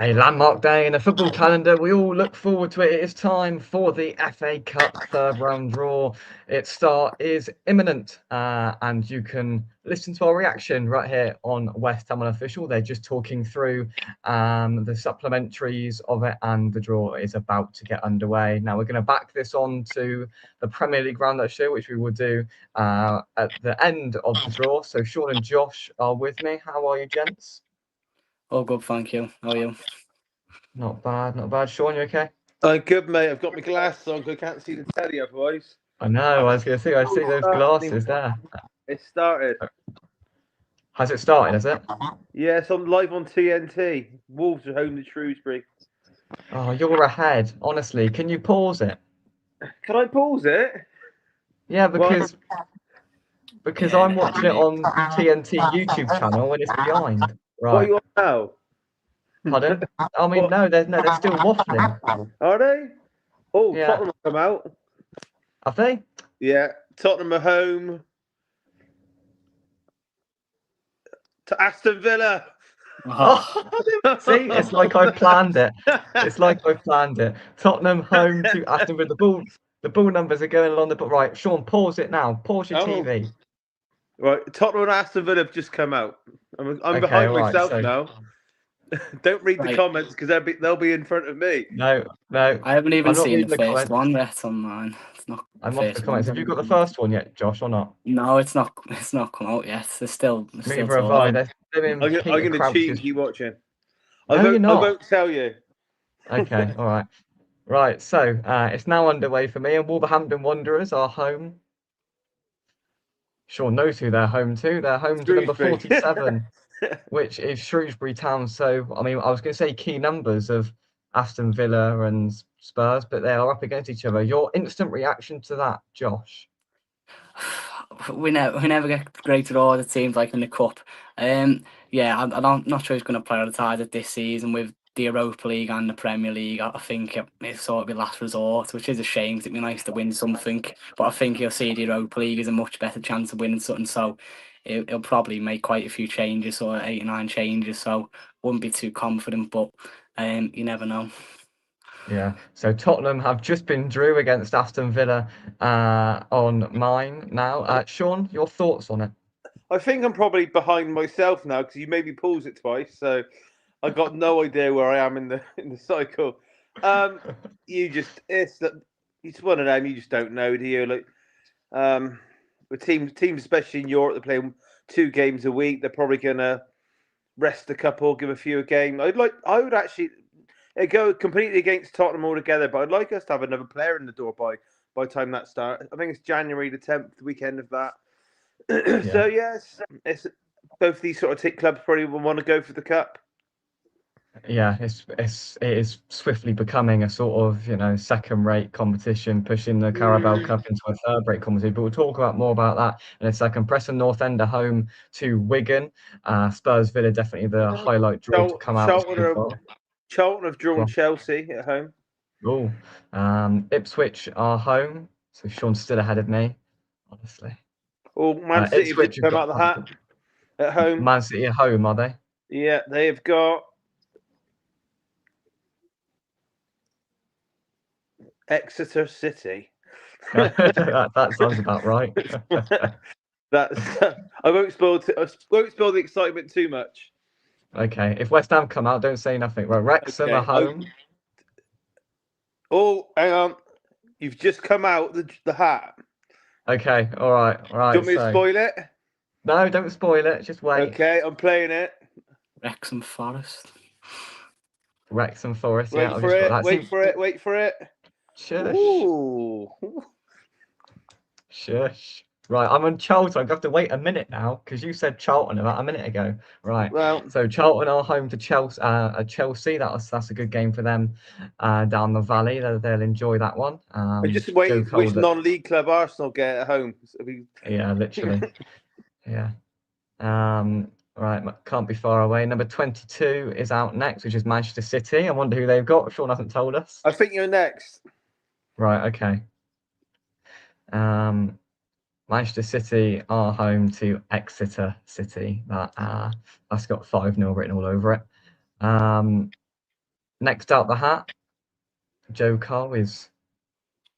A landmark day in the football calendar. We all look forward to it. It is time for the FA Cup third round draw. Its start is imminent, and you can listen to our reaction right here on West Ham Unofficial. They're just talking through the supplementaries of it, and the draw is about to get underway. Now, we're going to back this on to the Premier League roundup show, which we will do at the end of the draw. So, Sean and Josh are with me. How are you, gents? All good, thank you. How are you? Not bad, not bad. Sean, you okay? I'm good, mate. I've got my glasses on, 'cause I can't see the telly otherwise. I know. I was going to say, I see those glasses there. It started. Has it started? Has it? Yeah, it's on live on TNT. Wolves are home to Shrewsbury. Oh, you're ahead. Honestly, can you pause it? Can I pause it? Yeah, because I'm watching it on TNT YouTube channel when it's behind. What are Right. you on now? Pardon? I mean, What? no, they're still waffling. Are they? Oh, Yeah. Tottenham have come out. Have they? Yeah, Tottenham are home to Aston Villa. Oh, see, it's like I planned it. It's like I planned it. Tottenham home to Aston Villa. The ball numbers are going along the book. Right, Sean, pause it now. Pause your TV. Right, Tottenham and Aston Villa have just come out. I'm Okay, behind right, myself so- now. Don't read the comments because they'll be in front of me. No. I haven't even I'm not seen reading the the first comments. one yet on mine. It's not. I'm the off first the comments. one. Have you got the first one yet, Josh, or not? No, it's not. It's not come out yet. There's still. Neither have I. They're I'm going to cheat and keep watching. No, you're not. I won't tell you. Okay, all right. Right, so it's now underway for me, and Wolverhampton Wanderers are home. Sean knows who they're home to. They're home to number 47, which is Shrewsbury Town. So, I mean, I was going to say key numbers of Aston Villa and Spurs, but they are up against each other. Your instant reaction to that, Josh? We never get great draws. It seems like in the cup. Yeah, I'm not sure he's going to prioritise it this season with the Europa League and the Premier League. I think it's sort of the last resort, which is a shame. 'Cause it'd be nice to win something, but I think he'll see the Europa League as a much better chance of winning something. So he'll probably make quite a few changes, or 8 or 9 changes. So wouldn't be too confident, but you never know. Yeah, so Tottenham have just been drew against Aston Villa on mine now. Sean, your thoughts on it? I think I'm probably behind myself now because you made me pause it twice, so I got no idea where I am in the cycle. It's one of them. You just don't know, do you? Like, with teams, especially in Europe, they're playing 2 games a week. They're probably gonna rest a couple, give a few a game. I would actually go completely against Tottenham altogether, but I'd like us to have another player in the door by the time that starts. I think it's January the 10th, the weekend of that. Yeah. So yes, it's both these sort of clubs probably will want to go for the cup. Yeah, it is swiftly becoming a sort of second-rate competition, pushing the Carabao Cup into a third-rate competition. But we'll talk more about that in a second. Preston North End are home to Wigan. Spurs Villa definitely the highlight draw to come out. Charlton have drawn Chelsea at home. Oh, Ipswich are home, so Sean's still ahead of me, honestly. Oh, Man City have come out of the hat at home. Man City at home, are they? Yeah, they have got Exeter City. that sounds about right. I won't spoil the excitement too much. Okay, if West Ham come out, don't say nothing. Right, Wrexham are home. Oh, hang on. You've just come out the hat. Okay, all right. Do you want me to spoil it? No, don't spoil it. Just wait. Okay, I'm playing it. Wrexham Forest. Wait for it. Shush. Ooh. Shush. Right, I'm on Charlton. I'm going to have to wait a minute now because you said Charlton about a minute ago. Right. Well, so Charlton are home to Chelsea. That's a good game for them down the valley. They'll enjoy that one. Just wait which non-league club Arsenal get at home. Yeah, literally. Yeah. Right, can't be far away. Number 22 is out next, which is Manchester City. I wonder who they've got. Sean hasn't told us. I think you're next. Right, okay. Manchester City are home to Exeter City. That's got 5-0 written all over it. Next out the hat, Joe Cole is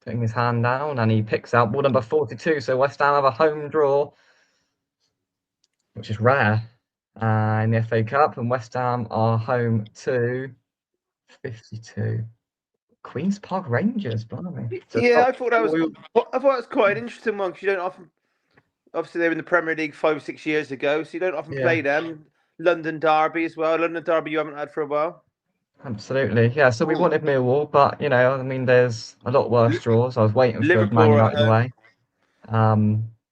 putting his hand down and he picks out ball number 42. So West Ham have a home draw, which is rare in the FA Cup, and West Ham are home to 52. Queen's Park Rangers, blimey. So Yeah, I thought that was quite an interesting one because you don't often. Obviously, they were in the Premier League 5-6 years ago, so you don't often play them. London Derby as well. London Derby you haven't had for a while. Absolutely, yeah. So we wanted Millwall, but I mean, there's a lot worse draws. I was waiting for Man United away.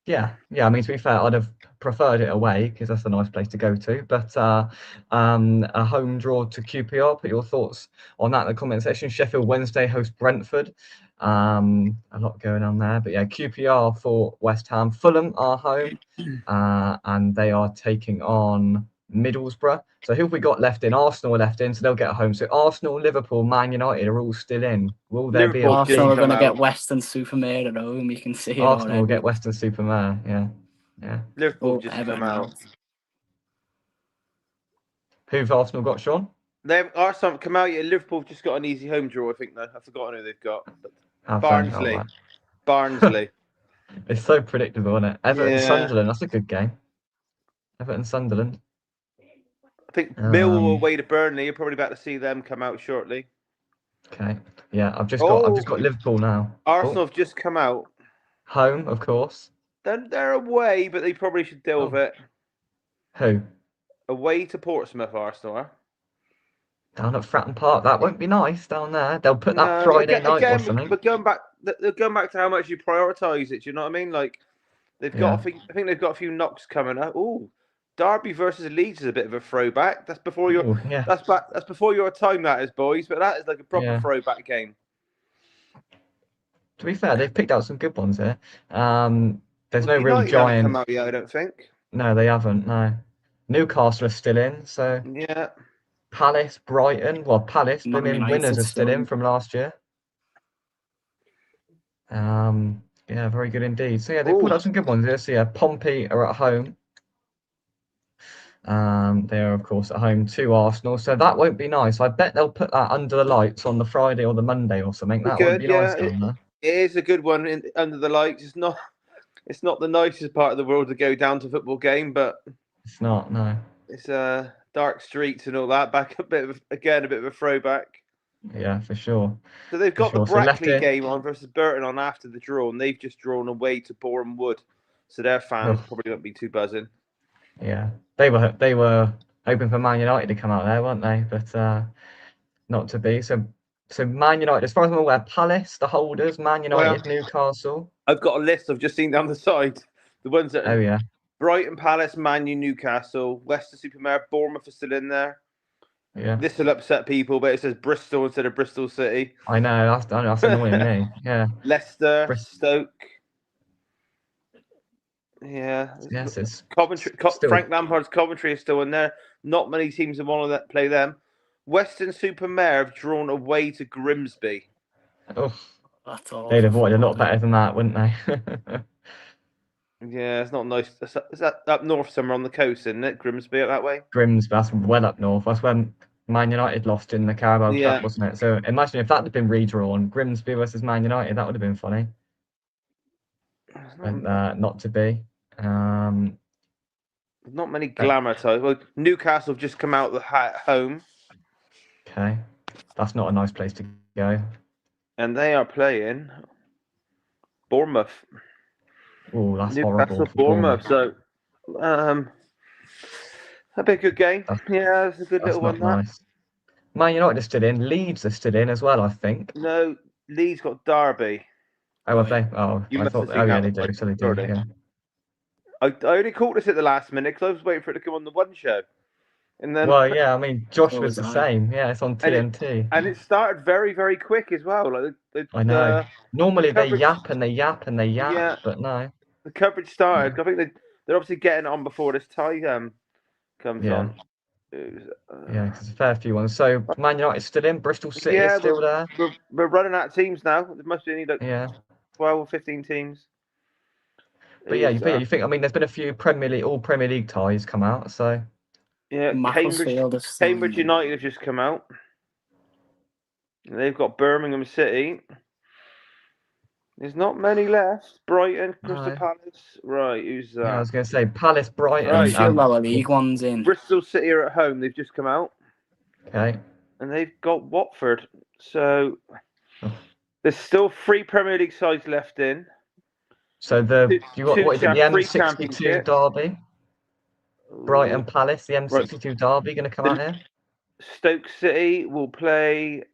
Yeah. I mean, to be fair, I'd have preferred it away because that's a nice place to go to. But a home draw to QPR. Put your thoughts on that in the comment section. Sheffield Wednesday host Brentford. A lot going on there, but yeah, QPR for West Ham. Fulham are home, and they are taking on Middlesbrough. So who have we got left in? Arsenal are left in, so they'll get a home. So Arsenal, Liverpool, Man United are all still in. Will there be a Arsenal are going to get Western-super-Mare at home? You can see it Arsenal already. will get Western-super-Mare, yeah. Liverpool just come out. Who've Arsenal got, Sean? Arsenal haven't come out yet. Liverpool just got an easy home draw, I think. Though I've forgotten who they've got. Barnsley. Barnsley. It's so predictable, isn't it? Everton, Sunderland. That's a good game. Everton, Sunderland. I think Millwall away to Burnley. You're probably about to see them come out shortly. Okay. Yeah, I've just got Liverpool now. Arsenal have just come out. Home, of course. They're away, but they probably should deal with it. Who? Away to Portsmouth, Arsenal are. Down at Fratton Park. That won't be nice down there. They'll put that Friday night or something. But going back to how much you prioritise it. Do you know what I mean? Like they've got. I think they've got a few knocks coming up. Ooh, Derby versus Leeds is a bit of a throwback. That's before your. That's before your time. That is, boys. But that is like a proper throwback game. To be fair, they've picked out some good ones here. There's no real giant. Come out yet, I don't think. No, they haven't. No, Newcastle are still in. So yeah. Palace, Brighton. Well, Palace, winners are still in from last year. Yeah, very good indeed. So yeah, they put out some good ones here. So yeah, Pompey are at home. They are of course at home to Arsenal. So that won't be nice. I bet they'll put that under the lights on the Friday or the Monday or something. That won't be nice down there. It is a good one under the lights. It's not the nicest part of the world to go down to a football game, but it's not. No. It's dark streets and all that. Back a bit of a throwback. Yeah, for sure. So they've got the Brackley game on versus Burton on after the draw, and they've just drawn away to Boreham Wood. So their fans probably won't be too buzzing. Yeah, they were hoping for Man United to come out there, weren't they? But not to be. So Man United, as far as I'm aware, Palace, the holders, Man United, Newcastle. I've got a list I've just seen down the side. The ones that. Oh yeah. Brighton, Palace, Man U, Newcastle, Western-super-Mare, Bournemouth are still in there. Yeah. This will upset people, but it says Bristol instead of Bristol City. I know, that's annoying me. Yeah. Leicester, Stoke. Yeah. Yes, it's Coventry. Frank Lampard's Coventry is still in there. Not many teams want to play them. Western-super-Mare have drawn away to Grimsby. Oh, they'd have wanted a lot better than that, wouldn't they? Yeah, it's not nice. Is that up north somewhere on the coast, isn't it? Grimsby up that way? Grimsby, that's well up north. That's when Man United lost in the Carabao Cup, wasn't it? So imagine if that had been redrawn, Grimsby versus Man United, that would have been funny. And not to be. Not many glamour titles. Well, Newcastle have just come out the home. Okay. That's not a nice place to go. And they are playing Bournemouth. Oh, that's Newcastle, horrible. Bournemouth. So, that'd be a good game. That's a good little one. Nice. Man United are still in. Leeds are still in as well, I think. No, Leeds got Derby. Oh, have they? Oh, I thought. Oh, yeah, they do. So they do. Yeah. I only caught this at the last minute because I was waiting for it to come on the one show. And then, well, yeah, I mean, Josh was the same. Yeah, it's on TNT. And it started very, very quick as well. I know. Normally they yap and they yap and they yap, but no. The coverage started. Yeah. I think they're obviously getting it on before this tie comes on. Yeah, because a fair few ones. So Man United still in. Bristol City is still there. We're running out of teams now. There must be only 12 or 15 teams. But you think? I mean, there's been a few all Premier League ties come out. So yeah, Cambridge United have just come out. They've got Birmingham City. There's not many left. Brighton, Crystal No. Palace. Right, who's that? Yeah, I was going to say Palace, Brighton. Right. A few lower league ones in. Bristol City are at home. They've just come out. Okay. And they've got Watford. So Oh. there's still 3 Premier League sides left in. So you got what is it? The free M62 championship. derby. Brighton Palace, the M62 derby going to come out here. Stoke City will play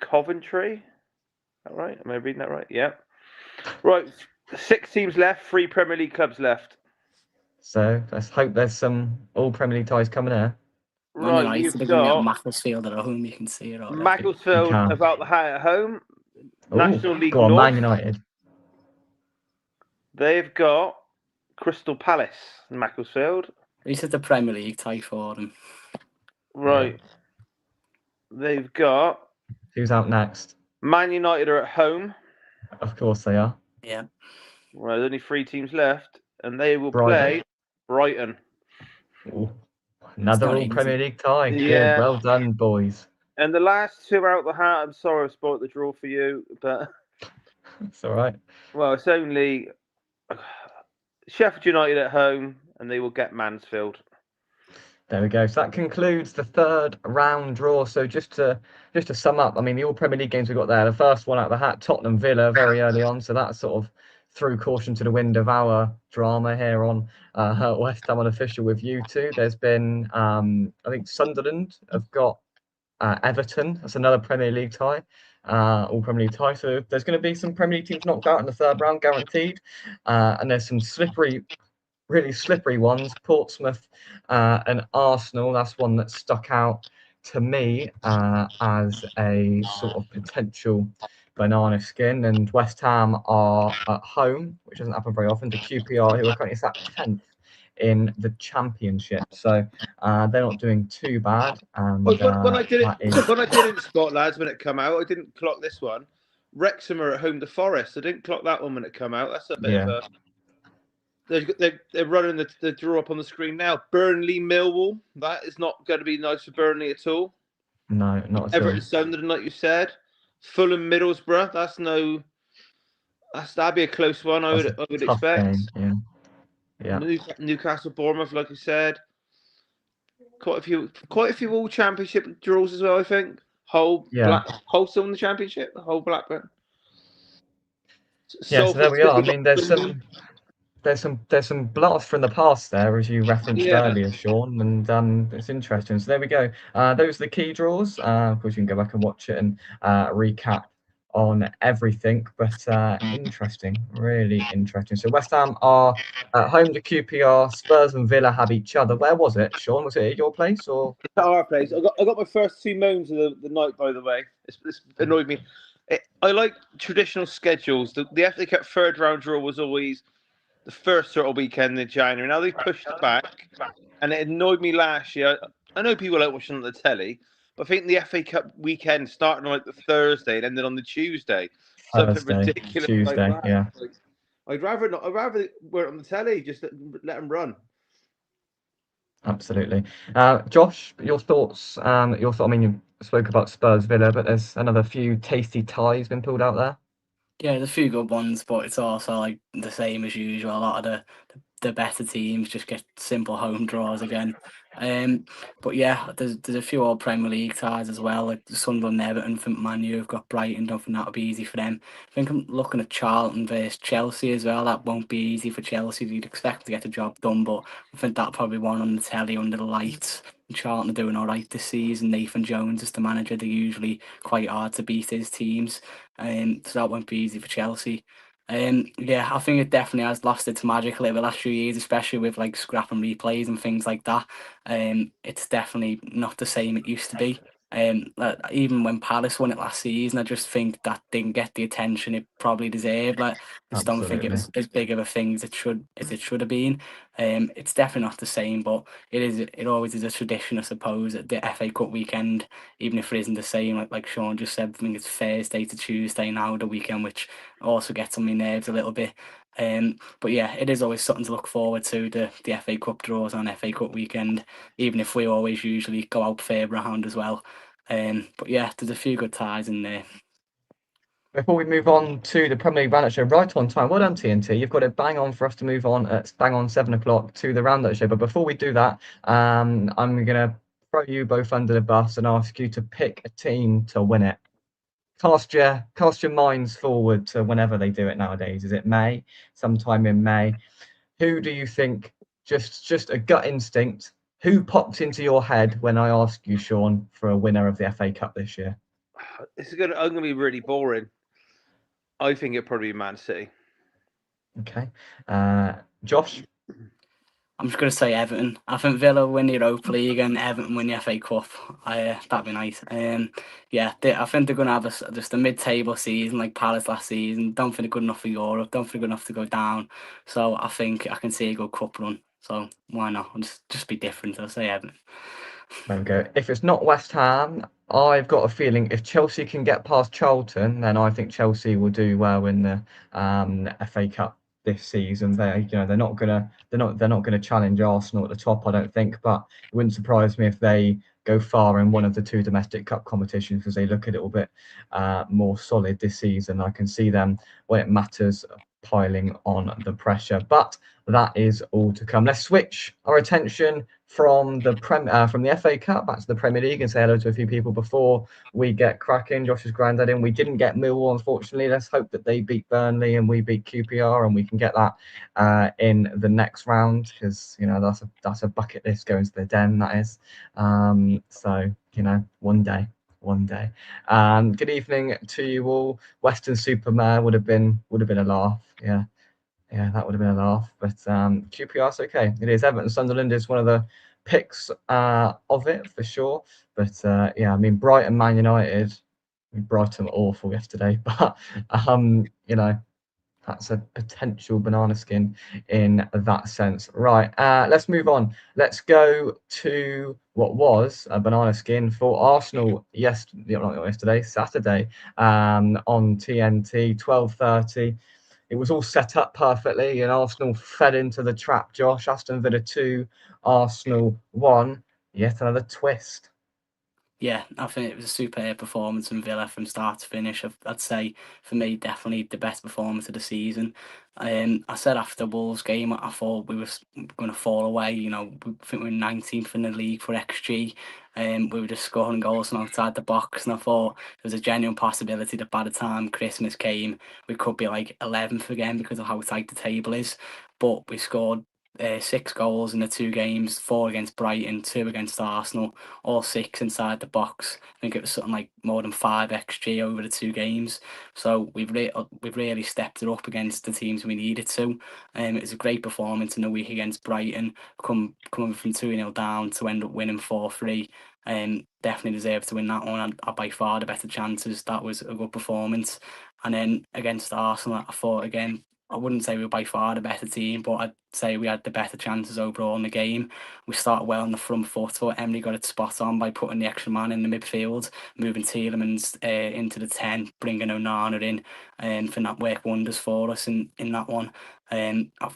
Coventry. Is that right? Am I reading that right? Yeah. Right. 6 teams left. 3 Premier League clubs left. So let's hope there's some all Premier League ties coming here. Right, you've got got Macclesfield at home. You can see it already. Macclesfield about the hat at home. Ooh, National League go on, North. Man United. They've got Crystal Palace and Macclesfield. This is the Premier League tie for them. Right. Yeah. They've got... Who's out next? Man United are at home. Of course they are. Yeah. Well, there's only 3 teams left, and they will play Brighton. Ooh. Another all Premier League tie. Yeah. Good. Well done, boys. And the last 2 out the hat, I'm sorry I spoiled the draw for you, but... It's all right. Well, it's only Sheffield United at home, and they will get Mansfield. There we go. So that concludes the 3rd round draw. So just to sum up, I mean, the all Premier League games we got there. The first one out of the hat, Tottenham Villa, very early on. So that sort of threw caution to the wind of our drama here on West Ham Unofficial with you two. There's been, I think Sunderland have got Everton. That's another Premier League tie. All Premier League tie. So there's going to be some Premier League teams knocked out in the 3rd round, guaranteed. And there's some really slippery ones. Portsmouth and Arsenal. That's one that stuck out to me as a sort of potential banana skin. And West Ham are at home, which doesn't happen very often, to QPR, who are currently sat 10th in the Championship. So they're not doing too bad. And when I did it in Spot, lads, when it come out, I didn't clock this one. Wrexham are at home to Forest. I didn't clock that one when it come out. That's a bit of a... They're running the draw up on the screen now. Burnley, Millwall. That is not going to be nice for Burnley at all. No, not at all. Everton, Sunderland, like you said. Fulham, Middlesbrough. That'd be a close one. I would expect. Game, yeah. Newcastle, Bournemouth, like you said. Quite a few all Championship draws as well. I think. Hull still in the Championship. Hull, Blackburn. So there we are. I mean, there's some blasts from the past there, as you referenced earlier, Sean, and it's interesting. So there we go. Those are the key draws. Of course, you can go back and watch it and recap on everything. But interesting, really interesting. So West Ham are at home to QPR. Spurs and Villa have each other. Where was it, Sean? Was it at your place or? It's at our place. I got my first 2 moans of the night, by the way. This annoyed me. I like traditional schedules. The FA Cup 3rd round draw was always the first sort of weekend in January. Now they've pushed it back, and it annoyed me last year. I know people like watching on the telly, but I think the FA Cup weekend started on like the Thursday and ended on the Tuesday. Something ridiculous. Tuesday, like that. Yeah. I'd rather not. I'd rather wear it on the telly. Just let them run. Absolutely. Josh, your thoughts? I mean, you spoke about Spurs Villa, but there's another few tasty ties been pulled out there. Yeah, there's a few good ones, but it's also like the same as usual. A lot of the better teams just get simple home draws again. But yeah, there's a few old Premier League ties as well, like Sunderland, Everton, for Man U have got Brighton. Don't think that'll be easy for them. I think I'm looking at Charlton versus Chelsea as well. That won't be easy for Chelsea. You'd expect to get the job done, but I think that'll probably one on the telly under the lights. Charlton are doing all right this season. Nathan Jones is the manager. They're usually quite hard to beat his teams. So that won't be easy for Chelsea. Yeah, I think it definitely has lost its magic a little bit last few years, especially with like scrap and replays and things like that. It's definitely not the same it used to be. Like, even when Palace won it last season, I just think that didn't get the attention it probably deserved. Like, I just don't think it was as big of a thing as it should have been. It's definitely not the same, but it always is a tradition, I suppose, at the FA Cup weekend, even if it isn't the same. Like Sean just said, I think it's Thursday to Tuesday now, the weekend, which also gets on my nerves a little bit. But yeah, it is always something to look forward to, the FA Cup draws on FA Cup weekend, even if we always usually go out further round as well. But yeah, there's a few good ties in there. Before we move on to the Premier League Roundup Show, right on time. Well done, TNT. You've got it bang on for us to move on at bang on 7 o'clock to the Roundup Show. But before we do that, I'm going to throw you both under the bus and ask you to pick a team to win it. Cast your minds forward to whenever they do it nowadays. Is it May? Sometime in May. Who do you think, just a gut instinct, who popped into your head when I asked you, Sean, for a winner of the FA Cup this year? I'm gonna be really boring. I think it'd probably be Man City. Okay. Josh? I'm just going to say Everton. I think Villa win the Europa League and Everton win the FA Cup. That'd be nice. Yeah, I think they're going to have just a mid-table season like Palace last season. Don't think they're good enough for Europe. Don't think they're good enough to go down. So I think I can see a good cup run. So why not? I'll just be different. I'll say Everton. There we go. If it's not West Ham, I've got a feeling if Chelsea can get past Charlton, then I think Chelsea will do well in the FA Cup this season. They're not gonna challenge Arsenal at the top, I don't think, but it wouldn't surprise me if they go far in one of the two domestic cup competitions because they look a little bit more solid this season. I can see them when it matters piling on the pressure, but that is all to come. Let's switch our attention from the FA Cup back to the Premier League and say hello to a few people before we get cracking. Josh's granddad in. We didn't get Millwall, unfortunately. Let's hope that they beat Burnley and we beat QPR and we can get that in the next round because that's a bucket list going to the den. That is. So one day. Good evening to you all. Western Supermare would have been a laugh. Yeah, that would have been a laugh. But QPR's okay. It is. Everton Sunderland is one of the picks of it for sure. But yeah, I mean Brighton, Man United. Brighton were awful yesterday, but that's a potential banana skin in that sense. Right, let's move on. Let's go to what was a banana skin for Arsenal Saturday on TNT, 12:30. It was all set up perfectly, and Arsenal fell into the trap. Josh, Aston Villa 2, Arsenal 1. Yet another twist. Yeah, I think it was a superb performance from Villa from start to finish. I'd say for me, definitely the best performance of the season. I said after Wolves game, I thought we were going to fall away. I think we were 19th in the league for XG. We were just scoring goals from outside the box, and I thought there was a genuine possibility that by the time Christmas came, we could be like 11th again because of how tight the table is. But we scored 6 goals in the 2 games, 4 against Brighton, 2 against Arsenal, all 6 inside the box. I think it was something like more than 5 XG over the 2 games. So we've really stepped it up against the teams we needed to. It was a great performance in the week against Brighton, coming from 2-0 down to end up winning 4-3. Definitely deserved to win that one. Had by far the better chances. That was a good performance. And then against Arsenal, I thought again, I wouldn't say we were by far the better team, but I'd say we had the better chances overall in the game. We started well on the front foot, but Emery got it spot on by putting the extra man in the midfield, moving Tielemans into the 10, bringing Onana in, and for that worked wonders for us in that one.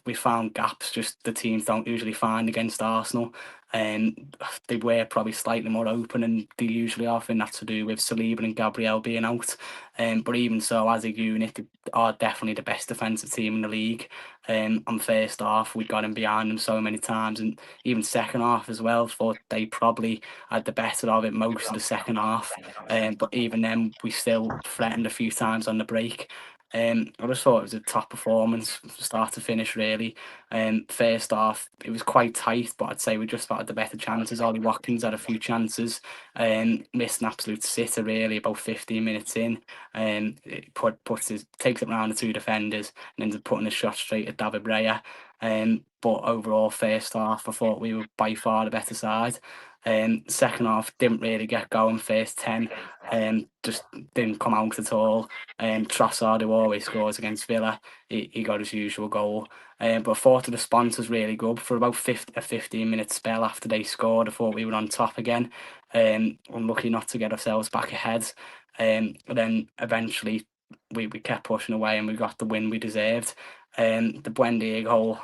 We found gaps just the teams don't usually find against Arsenal. They were probably slightly more open than they usually are. I think that's to do with Saliba and Gabriel being out. But even so, as a unit, they are definitely the best defensive team in the league. On first half, we got in behind them so many times, and even second half as well. Thought they probably had the better of it most of the second half. But even then, we still threatened a few times on the break. I just thought it was a top performance from start to finish, really. First half, it was quite tight, but I'd say we just had the better chances. Ollie Watkins had a few chances, missed an absolute sitter, really, about 15 minutes in. It takes it round the 2 defenders and ends up putting a shot straight at David Raya. But overall, first half, I thought we were by far the better side. Second half didn't really get going. First 10, just didn't come out at all. Trossard, who always scores against Villa, he got his usual goal. But I thought the response was really good for about a 15-minute spell after they scored. I thought we were on top again. Unlucky not to get ourselves back ahead. Then eventually we kept pushing away and we got the win we deserved. The Buendia goal,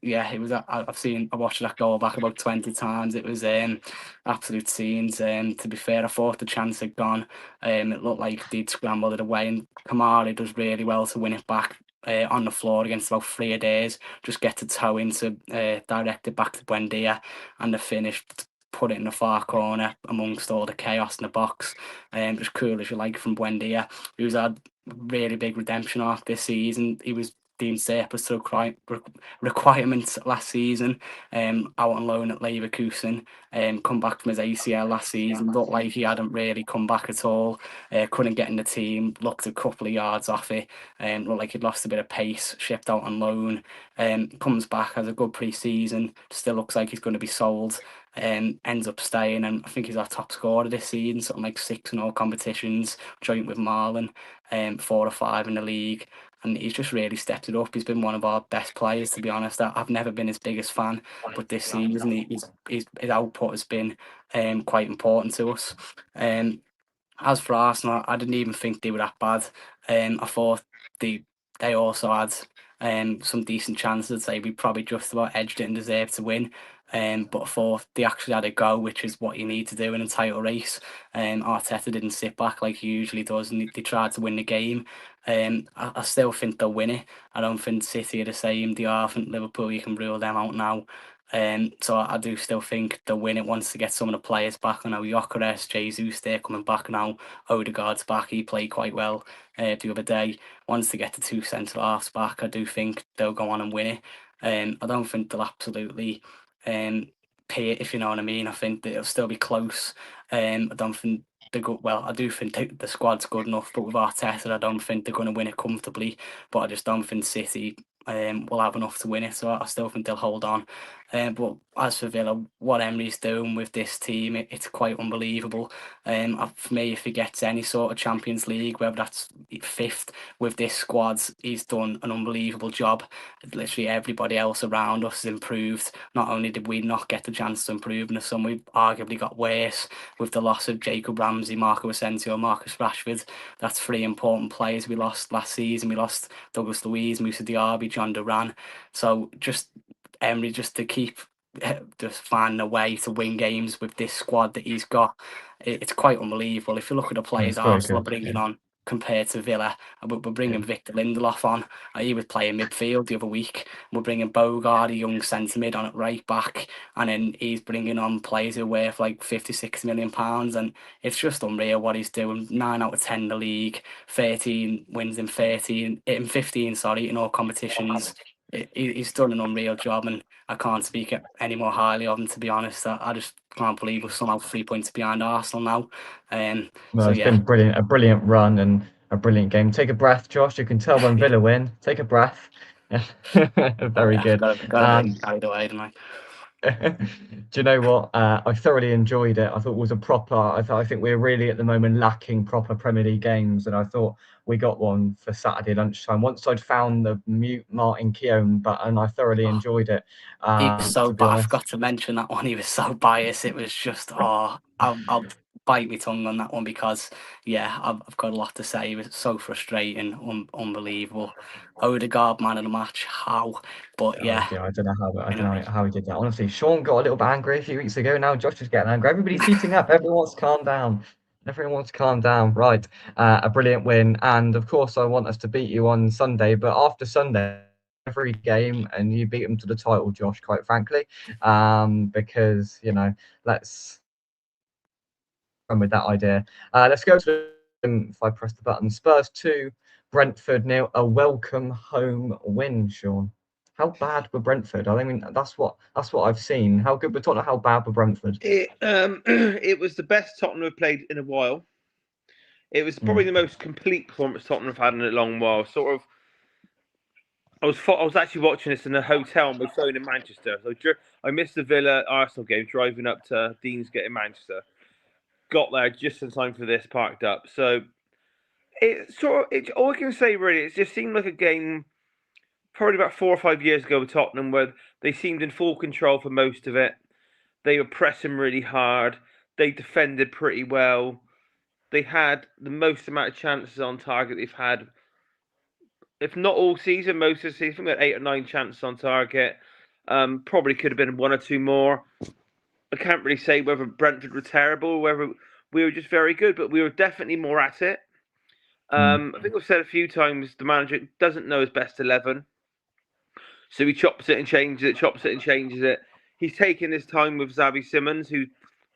yeah, it was. I watched that goal back about 20 times. It was absolute scenes. To be fair, I thought the chance had gone. It looked like they'd scrambled it away, and Kamari does really well to win it back on the floor against about 3 days. Just get to toe into direct it back to Buendia, and the finish. Put it in the far corner amongst all the chaos in the box. Just cool as you like from Buendia, who's had really big redemption arc this season. He was deemed surplus to requirements last season, out on loan at Leverkusen, come back from his ACL last season, looked like he hadn't really come back at all, couldn't get in the team, looked a couple of yards off it, looked like he'd lost a bit of pace, shipped out on loan, comes back, has a good pre-season, still looks like he's going to be sold, ends up staying, and I think he's our top scorer this season, something like 6 in all competitions, joint with Marlon, 4 or 5 in the league, and he's just really stepped it up. He's been one of our best players, to be honest. I've never been his biggest fan, but this season his output has been quite important to us. As for Arsenal, I didn't even think they were that bad. I thought they also had some decent chances. I'd say we probably just about edged it and deserved to win. But I thought they actually had a go, which is what you need to do in a title race. Arteta didn't sit back like he usually does, and they tried to win the game. I still think they'll win it. I don't think City are the same. They are. I think Liverpool, you can rule them out now. So I do still think they'll win it once they get some of the players back. I know Gyökeres, Jesus, they're coming back now. Odegaard's back. He played quite well the other day. Once they get the 2 centre halves back, I do think they'll go on and win it. I don't think they'll absolutely pay it, if you know what I mean. I think that it'll still be close. I don't think they're good. Well, I do think the squad's good enough, but with Arteta, I don't think they're going to win it comfortably. But I just don't think City will have enough to win it, so I still think they'll hold on. But as for Villa, what Emery's doing with this team, it's quite unbelievable. For me, if he gets any sort of Champions League, whether that's 5th with this squad, he's done an unbelievable job. Literally everybody else around us has improved. Not only did we not get the chance to improve, and some we've arguably got worse with the loss of Jacob Ramsey, Marco Asensio, Marcus Rashford. That's 3 important players we lost last season. We lost Douglas Luiz, Moussa Diaby, John Duran. So just Emery just to keep just finding a way to win games with this squad that he's got. It's quite unbelievable. If you look at the players Arsenal are bringing on compared to Villa, we're bringing Victor Lindelof on. He was playing midfield the other week. We're bringing Bogard, a young centre mid, on at right back, and then he's bringing on players who are worth like £56 million, and it's just unreal what he's doing. 9 out of 10 in the league, 13 wins in 15, sorry, in all competitions. He's done an unreal job, and I can't speak any more highly of him, to be honest. I just can't believe we're somehow 3 points behind Arsenal now. No, it's been brilliant, a brilliant run and a brilliant game. Take a breath, Josh. You can tell when Villa win. Take a breath. Very good. Got to carried away, didn't I? Do you know what? I thoroughly enjoyed it. I thought it was a proper. I think we're really at the moment lacking proper Premier League games, and I thought we got one for Saturday lunchtime. Once I'd found the mute Martin Keown button, I thoroughly enjoyed it. He was so bad. I forgot to mention that one. He was so biased. It was just I'll bite my tongue on that one because I've got a lot to say. It was so frustrating, unbelievable. Odegaard man of the match. How? But I don't know how he did that. Honestly, Sean got a little bit angry a few weeks ago. Now Josh is getting angry. Everybody's heating up. Everyone wants to calm down. Right. A brilliant win, and of course I want us to beat you on Sunday. But after Sunday, every game, and you beat them to the title, Josh. Quite frankly, because let's run with that idea. Let's go to if I press the button. Spurs 2, Brentford 0. A welcome home win, Sean. How bad were Brentford? I mean, that's what I've seen. How good were Tottenham? How bad were Brentford? It was the best Tottenham have played in a while. It was probably the most complete performance Tottenham have had in a long while. I was actually watching this in a hotel on my phone in Manchester. So I missed the Villa Arsenal game driving up to Deansgate in Manchester. Got there just in time for this, parked up. So all I can say really, it just seemed like a game probably about 4 or 5 years ago with Tottenham where they seemed in full control for most of it. They were pressing really hard. They defended pretty well. they had the most amount of chances on target they've had, if not all season, most of the season. I think they had 8 or 9 chances on target. Probably could have been 1 or 2 more. I can't really say whether Brentford were terrible or whether we were just very good, but we were definitely more at it. I think I've said a few times the manager doesn't know his best 11. So he chops it and changes it, chops it and changes it. He's taken his time with Xavi Simons, who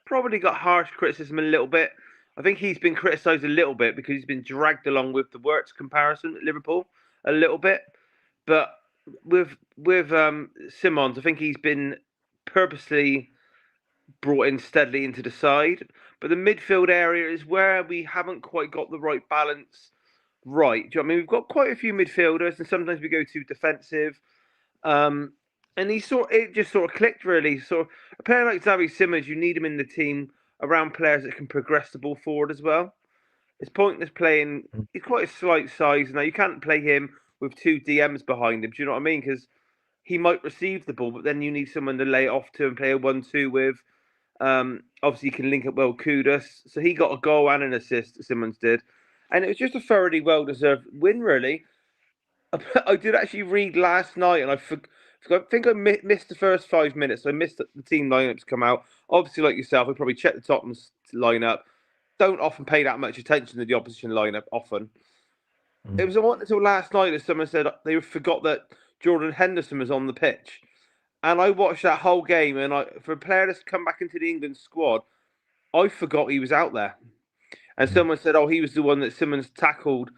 probably got harsh criticism a little bit. I think he's been criticised a little bit because he's been dragged along with the Wirtz comparison at Liverpool a little bit. But with Simons, I think he's been purposely brought in steadily into the side. But the midfield area is where we haven't quite got the right balance right. Do you know what I mean? We've got quite a few midfielders, and sometimes we go too defensive. And it just sort of clicked really. So a player like Xavi Simons, you need him in the team around players that can progress the ball forward as well. It's pointless playing. He's quite a slight size now. You can't play him with 2 DMs behind him. Do you know what I mean? Because he might receive the ball, but then you need someone to lay it off to and play a 1-2 with. Obviously, you can link up well Kudus. So he got a goal and an assist, Simons did. And it was just a thoroughly well-deserved win, really. I did actually read last night, and I think I missed the first 5 minutes. I missed the team lineups come out. Obviously, like yourself, I probably checked the Tottenham's lineup. Don't often pay that much attention to the opposition lineup. Often, it was not until last night that someone said they forgot that Jordan Henderson was on the pitch, and I watched that whole game. And for a player that's come back into the England squad, I forgot he was out there. And someone said, "Oh, he was the one that Simons tackled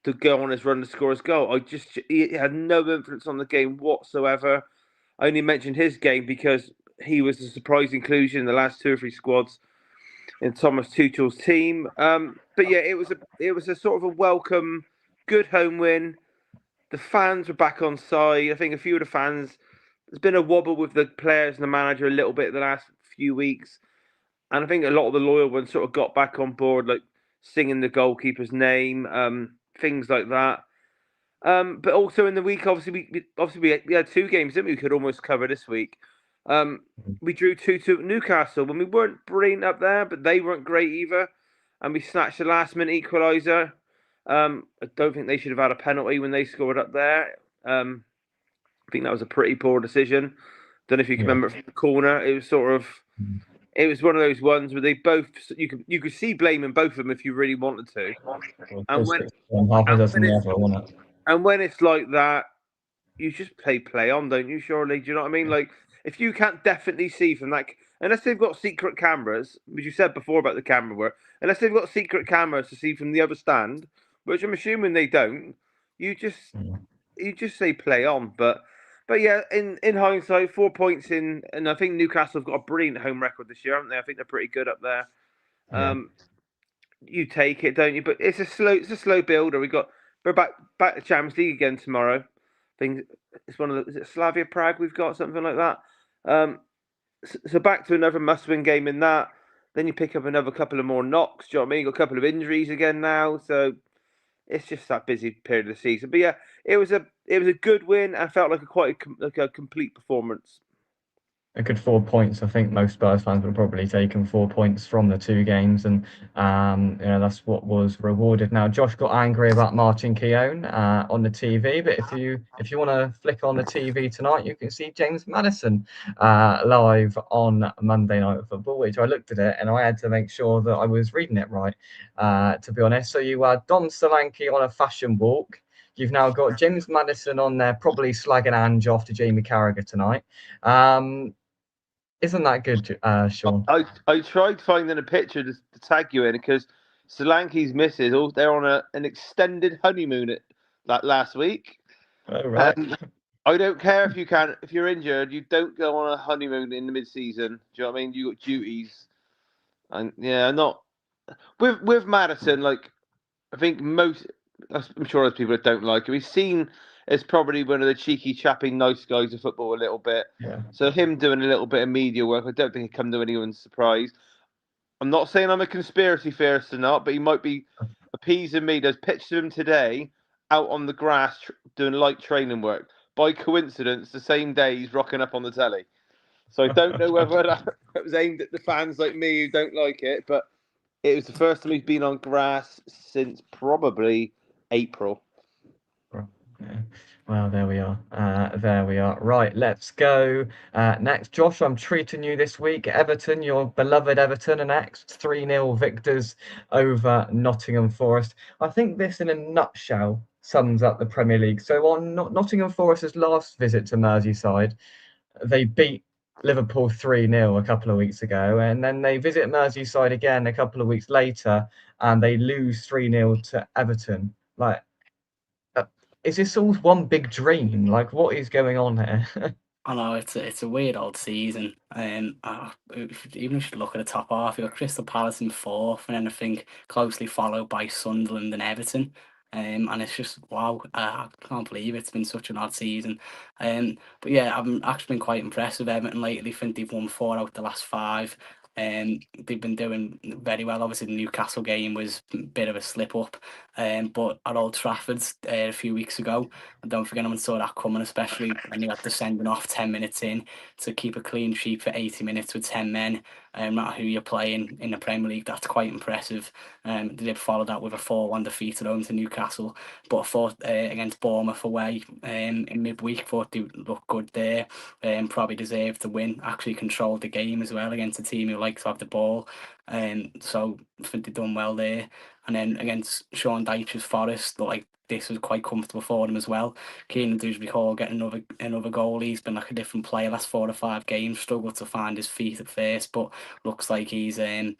to go on his run to score his goal." He had no influence on the game whatsoever. I only mentioned his game because he was a surprise inclusion in the last 2 or 3 squads in Thomas Tuchel's team. But yeah, it was a sort of a welcome, good home win. The fans were back on side. I think a few of the fans. There's been a wobble with the players and the manager a little bit the last few weeks, and I think a lot of the loyal ones sort of got back on board, like singing the goalkeeper's name. Things like that. But also in the week, obviously we had 2 games that we could almost cover this week. We drew 2-2 at Newcastle when we weren't brilliant up there, but they weren't great either. And we snatched the last minute equaliser. I don't think they should have had a penalty when they scored up there. I think that was a pretty poor decision. Don't know if you can remember it from the corner. It was sort of. It was one of those ones where they both you could see blame in both of them if you really wanted to. And when it's like that, you just play on, don't you? Surely, do you know what I mean? Like if you can't definitely see from that, unless they've got secret cameras, which you said before about the camera work, unless they've got secret cameras to see from the other stand, which I'm assuming they don't, you just say play on. But yeah, in hindsight, 4 points in, and I think Newcastle have got a brilliant home record this year, haven't they? I think they're pretty good up there. You take it, don't you? But it's a slow builder. We're back to Champions League again tomorrow. I think it's is it Slavia Prague we've got, something like that. So back to another must-win game in that. Then you pick up another couple of more knocks. Do you know what I mean? You got a couple of injuries again now, so it's just that busy period of the season. But yeah, it was a good win. I felt like a complete performance. A good 4 points. I think most Spurs fans would have probably taken 4 points from the 2 games, and that's what was rewarded. Now, Josh got angry about Martin Keown on the TV, but if you want to flick on the TV tonight, you can see James Maddison live on Monday Night Football, which I looked at it and I had to make sure that I was reading it right, to be honest. So you had Dom Solanke on a fashion walk. You've now got James Maddison on there, probably slagging Ange off to Jamie Carragher tonight. Isn't that good, Sean? I tried finding a picture to tag you in because Solanke's missus, they're on an extended honeymoon last week. Oh, right. I don't care if you're injured, you don't go on a honeymoon in the mid-season. Do you know what I mean? You got duties, and yeah, not with Maddison. Like I think I'm sure there's people that don't like him. He's seen as probably one of the cheeky, chapping, nice guys of football a little bit. Yeah. So him doing a little bit of media work, I don't think it come to anyone's surprise. I'm not saying I'm a conspiracy theorist or not, but he might be appeasing me. There's pictures of him today out on the grass doing light training work. By coincidence, the same day he's rocking up on the telly. So I don't know whether that was aimed at the fans like me who don't like it, but It was the first time he's been on grass since probably April. Yeah. Well, there we are. There we are. Right, let's go next. Josh, I'm treating you this week. Everton, your beloved Everton, and next 3-0 victors over Nottingham Forest. I think this, in a nutshell, sums up the Premier League. So on Nottingham Forest's last visit to Merseyside, they beat Liverpool 3-0 a couple of weeks ago, and then they visit Merseyside again a couple of weeks later, and they lose 3-0 to Everton. Like, is this all one big dream? Like, what is going on here? I know it's a weird old season. Even if you look at the top half, you got Crystal Palace in fourth, and then I think closely followed by Sunderland and Everton. And it's just wow, I can't believe it's been such an odd season. But yeah, I've actually been quite impressed with Everton lately. I think they've won 4 out of the last 5. They've been doing very well. Obviously, the Newcastle game was a bit of a slip up. But at Old Trafford a few weeks ago, I don't think anyone saw that coming, especially when you had to send them off 10 minutes in to keep a clean sheet for 80 minutes with 10 men. No matter who you're playing in the Premier League, that's quite impressive. They did follow that with a 4-1 defeat at home to Newcastle, but I thought against Bournemouth away in midweek, thought they looked good there. Probably deserved to win. Actually controlled the game as well against a team who likes to have the ball. So I think they've done well there. And then against Sean Dyche's Forest, like this was quite comfortable for them as well. Keenan Dewsbury Hall getting another goal. He's been like a different player last 4 or 5 games. Struggled to find his feet at first, but looks like he's doing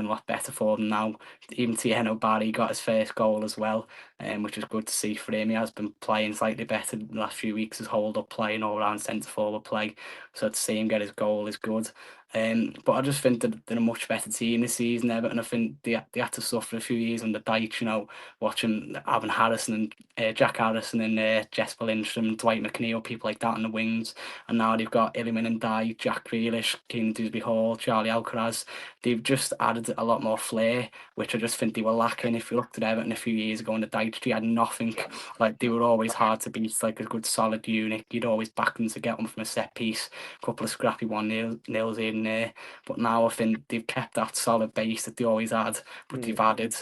a lot better for them now. Even Tieno Barry got his first goal as well, which is good to see for him. He has been playing slightly better the last few weeks. His hold up play and all round centre forward play. So to see him get his goal is good. But I just think that they're a much better team this season, Everton. I think they had to suffer a few years under Dyche, watching Alvin Harrison and Jack Harrison and Jesper Lindstrom, Dwight McNeil, people like that on the wings. And now they've got Iliman and Dye, Jack Grealish, Keenan Dewsbury Hall, Charlie Alcaraz. They've just added a lot more flair, which I just think they were lacking. If you looked at Everton a few years ago under Dyche, they had nothing. Like, they were always hard to beat, like a good solid unit. You'd always back them to get one from a set piece, a couple of scrappy 1-0s here and there. But now I think they've kept that solid base that they always had, but they've added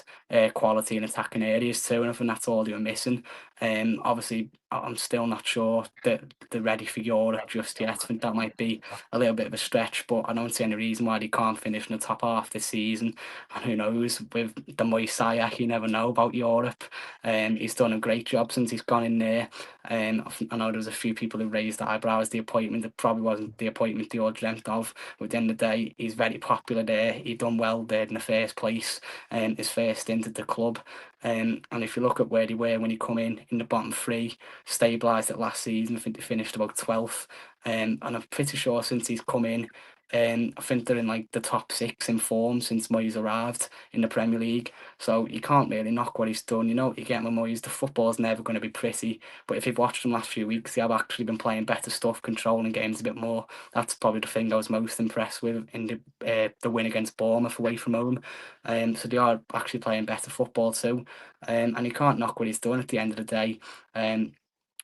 quality in attacking areas too, and I think that's all they were missing. Obviously, I'm still not sure that they're ready for Europe just yet. I think that might be a little bit of a stretch, but I don't see any reason why they can't finish in the top half this season. And who knows, with the Moissac, you never know about Europe. He's done a great job since he's gone in there. I know there was a few people who raised eyebrows. The appointment that probably wasn't the appointment they all dreamt of. But at the end of the day, he's very popular there. He done well there in the first place. His first stint at the club. And if you look at where they were when he come in the bottom 3, stabilised it last season. I think they finished about 12th. And I'm pretty sure since he's come in, I think they're in like the top 6 in form since Moyes arrived in the Premier League. So you can't really knock what he's done. You get with Moyes, the football's never going to be pretty. But if you've watched them last few weeks, they have actually been playing better stuff, controlling games a bit more. That's probably the thing I was most impressed with in the win against Bournemouth away from home. So they are actually playing better football too. And you can't knock what he's done at the end of the day.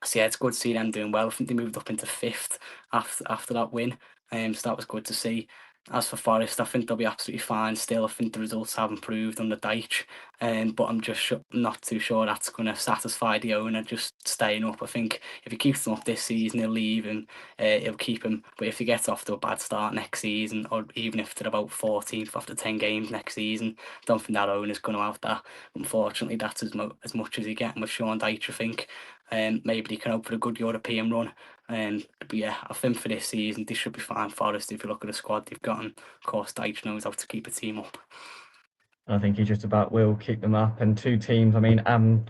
So yeah, it's good to see them doing well. I think they moved up into 5th after that win. So that was good to see. As for Forest, I think they'll be absolutely fine still. I think the results have improved under Dyche, but I'm just not too sure that's going to satisfy the owner just staying up. I think if he keeps them up this season, he'll leave and he'll keep him. But if he gets off to a bad start next season, or even if they're about 14th after 10 games next season, I don't think that owner's going to have that. Unfortunately, that's as much as he's getting with Sean Dyche, I think. Maybe they can hope for a good European run. But yeah, I think for this season, they should be fine. Forest, if you look at the squad they've got, and of course, Dyche knows how to keep a team up. I think he just about will keep them up. And 2 teams, I mean,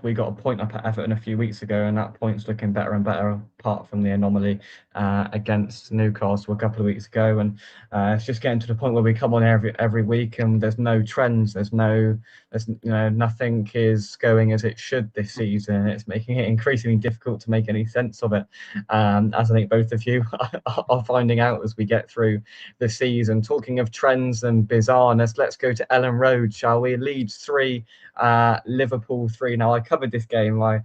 we got a point up at Everton a few weeks ago, and that point's looking better and better, apart from the anomaly against Newcastle a couple of weeks ago. And it's just getting to the point where we come on every week, and there's no trends. There's nothing is going as it should this season. It's making it increasingly difficult to make any sense of it. As I think both of you are finding out as we get through the season. Talking of trends and bizarreness, let's go to Ellen Road, shall we? Leeds 3, Liverpool 3. Now, I covered this game. I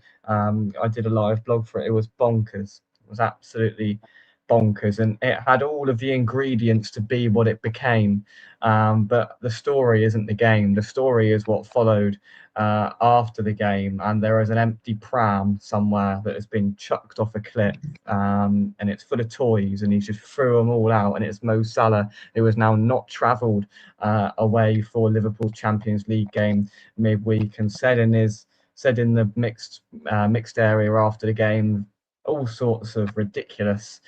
did a live blog for it. It was bonkers. It was absolutely bonkers, and it had all of the ingredients to be what it became. But the story isn't the game. The story is what followed after the game, and there is an empty pram somewhere that has been chucked off a cliff, and it's full of toys, and he just threw them all out. And it's Mo Salah, who has now not travelled away for Liverpool's Champions League game midweek, and said in the mixed area after the game all sorts of ridiculous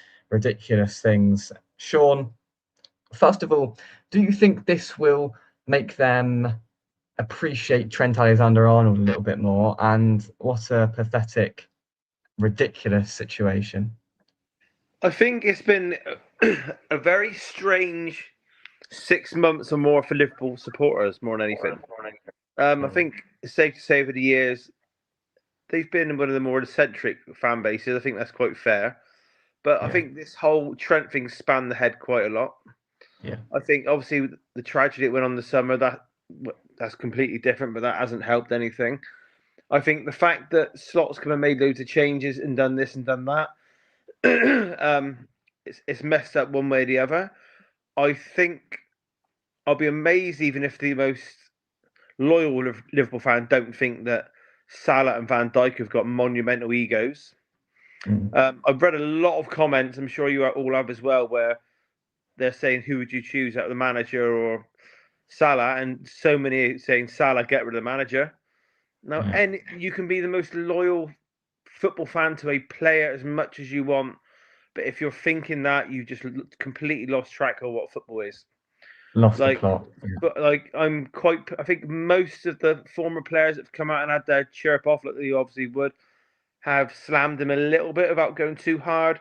things. Sean, first of all, do you think this will make them appreciate Trent Alexander-Arnold a little bit more? And what a pathetic, ridiculous situation. I think it's been a very strange 6 months or more for Liverpool supporters, more than anything. I think it's safe to say over the years, they've been one of the more eccentric fan bases. I think that's quite fair. But I think this whole Trent thing spanned the head quite a lot. Yeah. I think obviously the tragedy that went on this summer, that's completely different, but that hasn't helped anything. I think the fact that Slot's come and made loads of changes and done this and done that, it's messed up one way or the other. I think I'll be amazed even if the most loyal Liverpool fan don't think that Salah and Van Dijk have got monumental egos. I've read a lot of comments, I'm sure you all have as well, where they're saying, who would you choose out of the manager or Salah? And so many saying, Salah, get rid of the manager. Now, and you can be the most loyal football fan to a player as much as you want, but if you're thinking that, you just completely lost track of what football is. Lost the plot. But I think most of the former players that have come out and had their chirp off, like they obviously would, have slammed him a little bit without going too hard.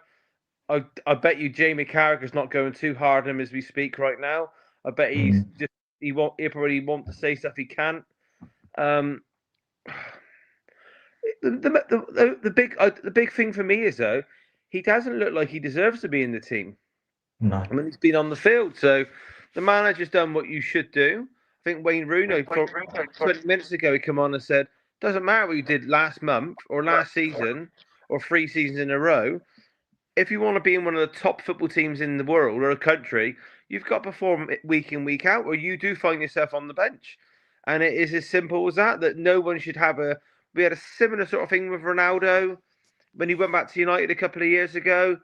I bet you Jamie Carragher's not going too hard on him as we speak right now. I bet he'll probably want to say stuff he can't. The big thing for me is though, he doesn't look like he deserves to be in the team. No. I mean, he's been on the field, so the manager's done what you should do. I think Wayne Rooney, 20 minutes ago, he come on and said, doesn't matter what you did last month or last season or 3 seasons in a row. If you want to be in one of the top football teams in the world or a country, you've got to perform week in, week out, or you do find yourself on the bench. And it is as simple as that no one should have we had a similar sort of thing with Ronaldo when he went back to United a couple of years ago.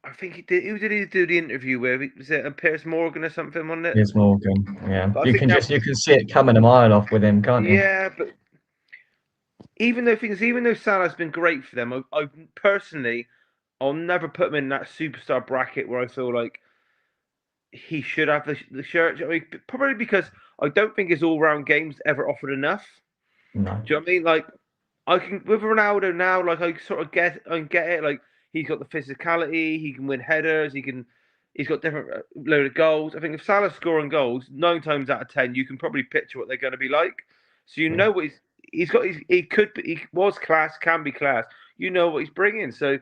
I think he did. Who did he do the interview with? Was it Piers Morgan or something, wasn't it? Piers Morgan, yeah. But You can see it coming a mile off with him, can't you? Yeah, but even though Salah's been great for them, I personally, I'll never put him in that superstar bracket where I feel like he should have the shirt. I mean, probably because I don't think his all-round game's ever offered enough. No. Do you know what I mean? Like, I can with Ronaldo now, like I sort of get it. Like he's got the physicality, he can win headers, he's got different load of goals. I think if Salah's scoring goals, 9 times out of 10, you can probably picture what they're going to be like. So you know what he was class, can be class. You know what he's bringing. So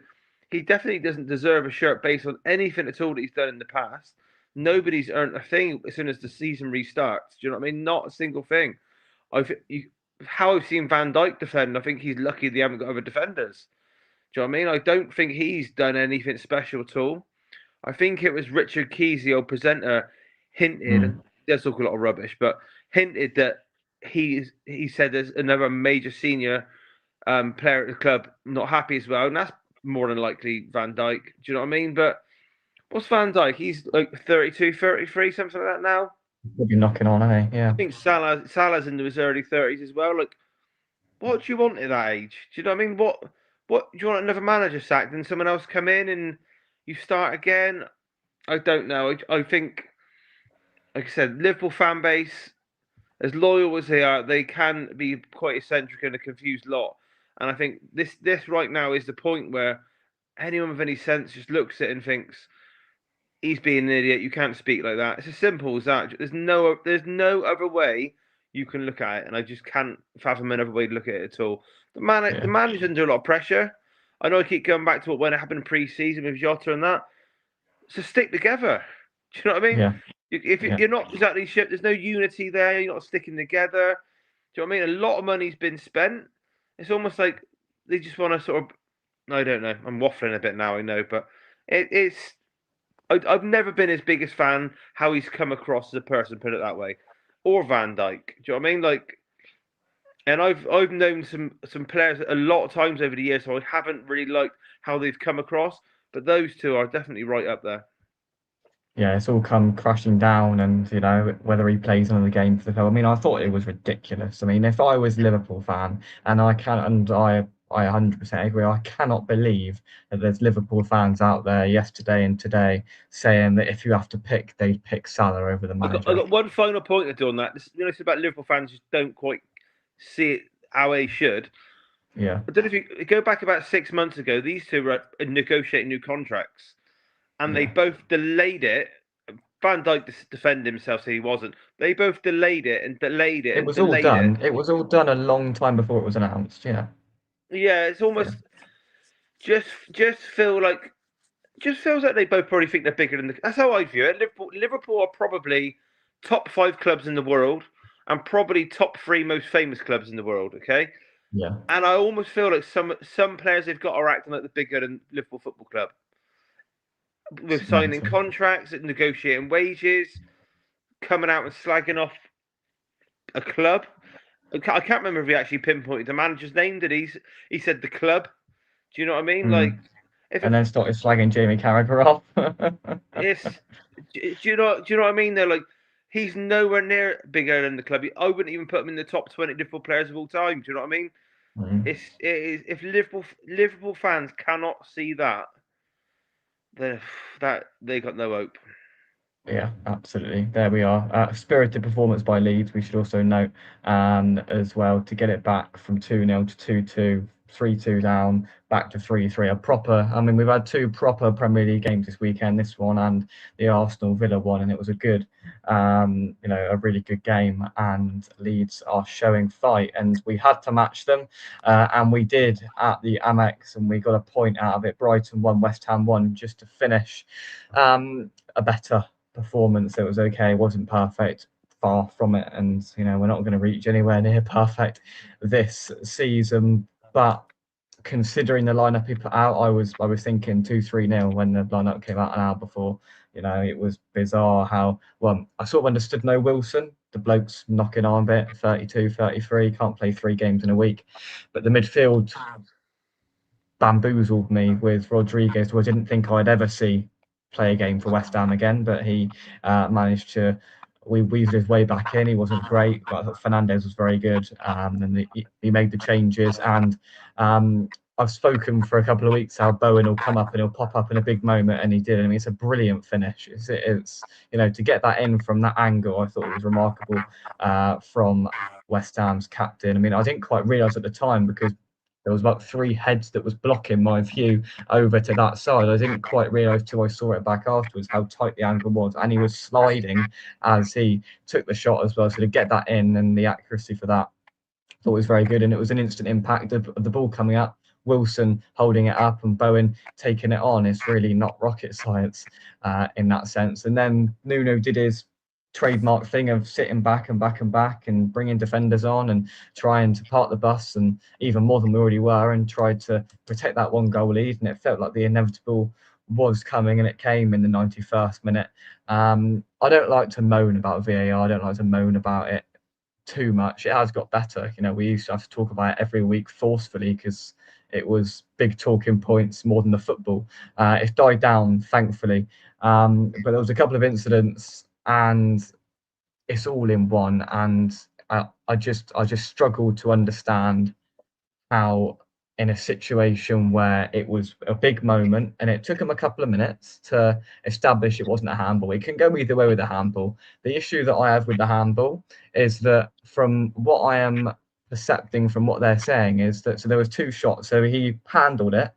he definitely doesn't deserve a shirt based on anything at all that he's done in the past. Nobody's earned a thing as soon as the season restarts. Do you know what I mean? Not a single thing. How I've seen Van Dijk defend, I think he's lucky they haven't got other defenders. Do you know what I mean? I don't think he's done anything special at all. I think it was Richard Keys, the old presenter, hinted, and he does talk a lot of rubbish, but hinted that he said there's another major senior player at the club not happy as well, and that's more than likely Van Dijk. Do you know what I mean? But what's Van Dijk? He's like 32, 33, something like that now. We'll be knocking on, eh? Yeah. I think Salah's into his early 30s as well. Like, what do you want at that age? Do you know what I mean? What do you want another manager sacked and someone else come in and you start again? I don't know. I think, like I said, Liverpool fan base, as loyal as they are, they can be quite eccentric and a confused lot. And I think this right now is the point where anyone with any sense just looks at it and thinks, he's being an idiot. You can't speak like that. It's as simple as that. There's no other way you can look at it, and I just can't fathom another way to look at it at all. The manager's under a lot of pressure. I know I keep going back to when it happened in pre-season with Jota and that. So stick together. Do you know what I mean? Yeah. If you're not exactly sure, there's no unity there. You're not sticking together. Do you know what I mean? A lot of money's been spent. It's almost like they just want to sort of. I don't know. I'm waffling a bit now. I know, but It's I've never been his biggest fan how he's come across as a person, put it that way, or Van Dijk. Do you know what I mean? Like, and I've known some players a lot of times over the years, so I haven't really liked how they've come across. But those two are definitely right up there. Yeah, it's all come crashing down, and whether he plays another game for the club. I mean, I thought it was ridiculous. I mean, if I was a Liverpool fan, and I 100% agree, I cannot believe that there's Liverpool fans out there yesterday and today saying that if you have to pick, they'd pick Salah over the I manager. got one final point to do on that. This, it's about Liverpool fans who don't quite see it how they should. Yeah, I don't know if you go back about 6 months ago. These two were negotiating new contracts, and they yeah. both delayed it. Van Dijk defended himself, so he wasn't. They both delayed it and delayed it It and was all delayed it. done. It was all done a long time before it was announced. Yeah, Yeah, it's almost just feel like just feels like they both probably think they're bigger than the. That's how I view it. Liverpool are probably top 5 clubs in the world and probably top 3 most famous clubs in the world. Okay, yeah. and I almost feel like some players they've got are acting like they're bigger than Liverpool Football Club with It's signing mental. contracts, negotiating wages, coming out and slagging off a club. I can't remember if he actually pinpointed the manager's name. Did he said the club? Do you know what I mean? Like, Mm. if And then started slagging Jamie Carragher off. it's, do you know what I mean? They're like, he's nowhere near bigger than the club. I wouldn't even put him in the top 20 Liverpool players of all time. Do you know what I mean? Mm. It is if Liverpool fans cannot see that, then that they got no hope. Yeah, absolutely. There we are. Spirited performance by Leeds, we should also note, as well, to get it back from 2-0 to 2-2, 3-2 down, back to 3-3. I mean, we've had two proper Premier League games this weekend, this one and the Arsenal Villa one, and it was a really good game. And Leeds are showing fight, and we had to match them, and we did at the Amex, and we got a point out of it. Brighton won, West Ham won, just to finish a better performance. It was okay. It wasn't perfect, far from it, and we're not going to reach anywhere near perfect this season. But considering the lineup he put out, I was thinking 2-3-0 when the lineup came out an hour before. It was bizarre how I sort of understood no Wilson. The bloke's knocking on a bit, 32, 33, can't play 3 games in a week. But the midfield bamboozled me with Rodriguez, who I didn't think I'd ever see play a game for West Ham again, but he managed to weaved his way back in. He wasn't great, but I thought Fernandez was very good, and he made the changes. And I've spoken for a couple of weeks how Bowen will come up and he'll pop up in a big moment, and he did. I mean, it's a brilliant finish. It's to get that in from that angle, I thought it was remarkable from West Ham's captain. I mean, I didn't quite realise at the time because there was about 3 heads that was blocking my view over to that side. I didn't quite realise till I saw it back afterwards how tight the angle was, and he was sliding as he took the shot as well. So to get that in and the accuracy for that, I thought was very good. And it was an instant impact of the ball coming up, Wilson holding it up, and Bowen taking it on. It's really not rocket science in that sense. And then Nuno did his trademark thing of sitting back and back and back and bringing defenders on and trying to park the bus, and even more than we already were, and tried to protect that 1-goal lead. And it felt like the inevitable was coming, and it came in the 91st minute. I don't like to moan about VAR. I don't like to moan about it too much. It has got better. We used to have to talk about it every week forcefully because it was big talking points more than the football. It's died down, thankfully. But there was a couple of incidents, and it's all in one. And I just struggled to understand how, in a situation where it was a big moment and it took him a couple of minutes to establish it wasn't a handball. It can go either way with a handball. The issue that I have with the handball is that, from what I am percepting from what they're saying, is that so there was 2 shots. So he handled it,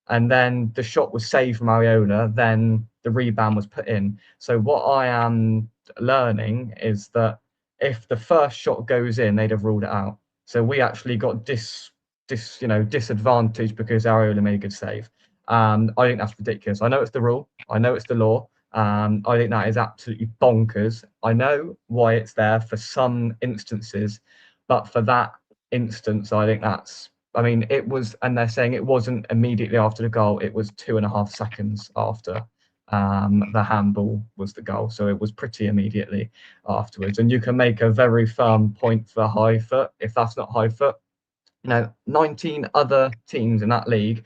and then the shot was saved from Areola, then the rebound was put in. So what I am learning is that if the first shot goes in, they'd have ruled it out. So we actually got disadvantage because Areola made a good save. I think that's ridiculous. I know it's the rule. I know it's the law. I think that is absolutely bonkers. I know why it's there for some instances, but for that instance, I think that's I mean, it was, and they're saying it wasn't immediately after the goal. It was 2.5 seconds after the handball was the goal. So it was pretty immediately afterwards. And you can make a very firm point for high foot if that's not high foot. 19 other teams in that league,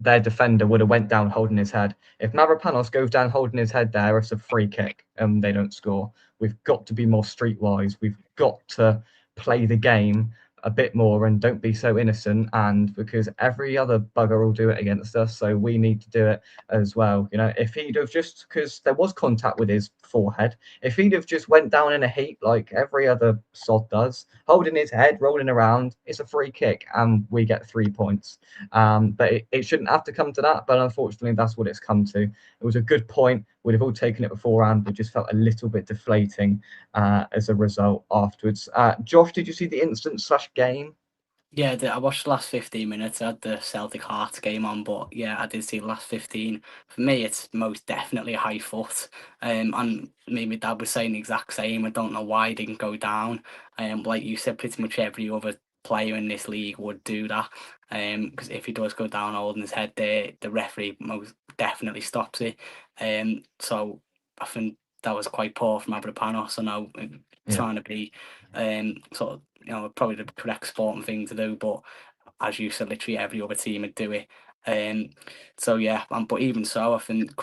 their defender would have went down holding his head. If Mavropanos goes down holding his head there, it's a free kick and they don't score. We've got to be more streetwise. We've got to play the game a bit more and don't be so innocent. And because every other bugger will do it against us, so we need to do it as well. If he'd have just, because there was contact with his forehead, if he'd have just went down in a heap like every other sod does, holding his head, rolling around, it's a free kick and we get 3 points. But it shouldn't have to come to that. But unfortunately, that's what it's come to. It was a good point. We'd have all taken it beforehand, but just felt a little bit deflating as a result afterwards. Josh, did you see the instant/game? Yeah, I watched the last 15 minutes. I had the Celtic Hearts game on, but yeah, I did see the last 15. For me, it's most definitely a high foot. And me and my dad was saying the exact same. I don't know why it didn't go down. Like you said, pretty much every other player in this league would do that. Because if he does go down holding his head there, the referee most definitely stops it. So I think that was quite poor from Mavropanos. I know trying to be sort of probably the correct sporting thing to do, but as you said, literally every other team would do it. So yeah, but even so, I think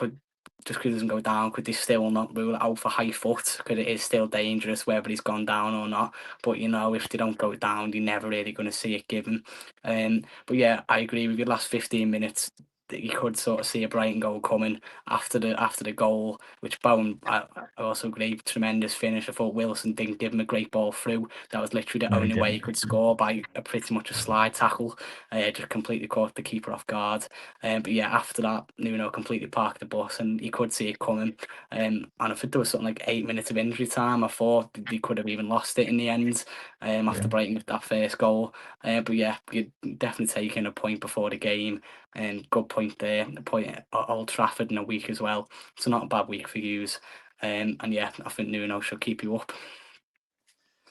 just because it doesn't go down, could they still not rule it out for high foot? Because it is still dangerous whether he's gone down or not. But if they don't go down, you're never really going to see it given. But yeah, I agree with your last 15 minutes. That you could sort of see a Brighton goal coming after the goal, which Bowen, I also agree, tremendous finish. I thought Wilson didn't give him a great ball through. That was literally the only way he could score, by pretty much a slide tackle. Just completely caught the keeper off guard. But yeah, after that, Nuno completely parked the bus and you could see it coming. And if there was something like 8 minutes of injury time, I thought they could have even lost it in the end after Brighton with that first goal. But yeah, you're definitely taking a point before the game. And good point there. A point at Old Trafford in a week as well. So not a bad week for yous. And yeah, I think Nuno should keep you up.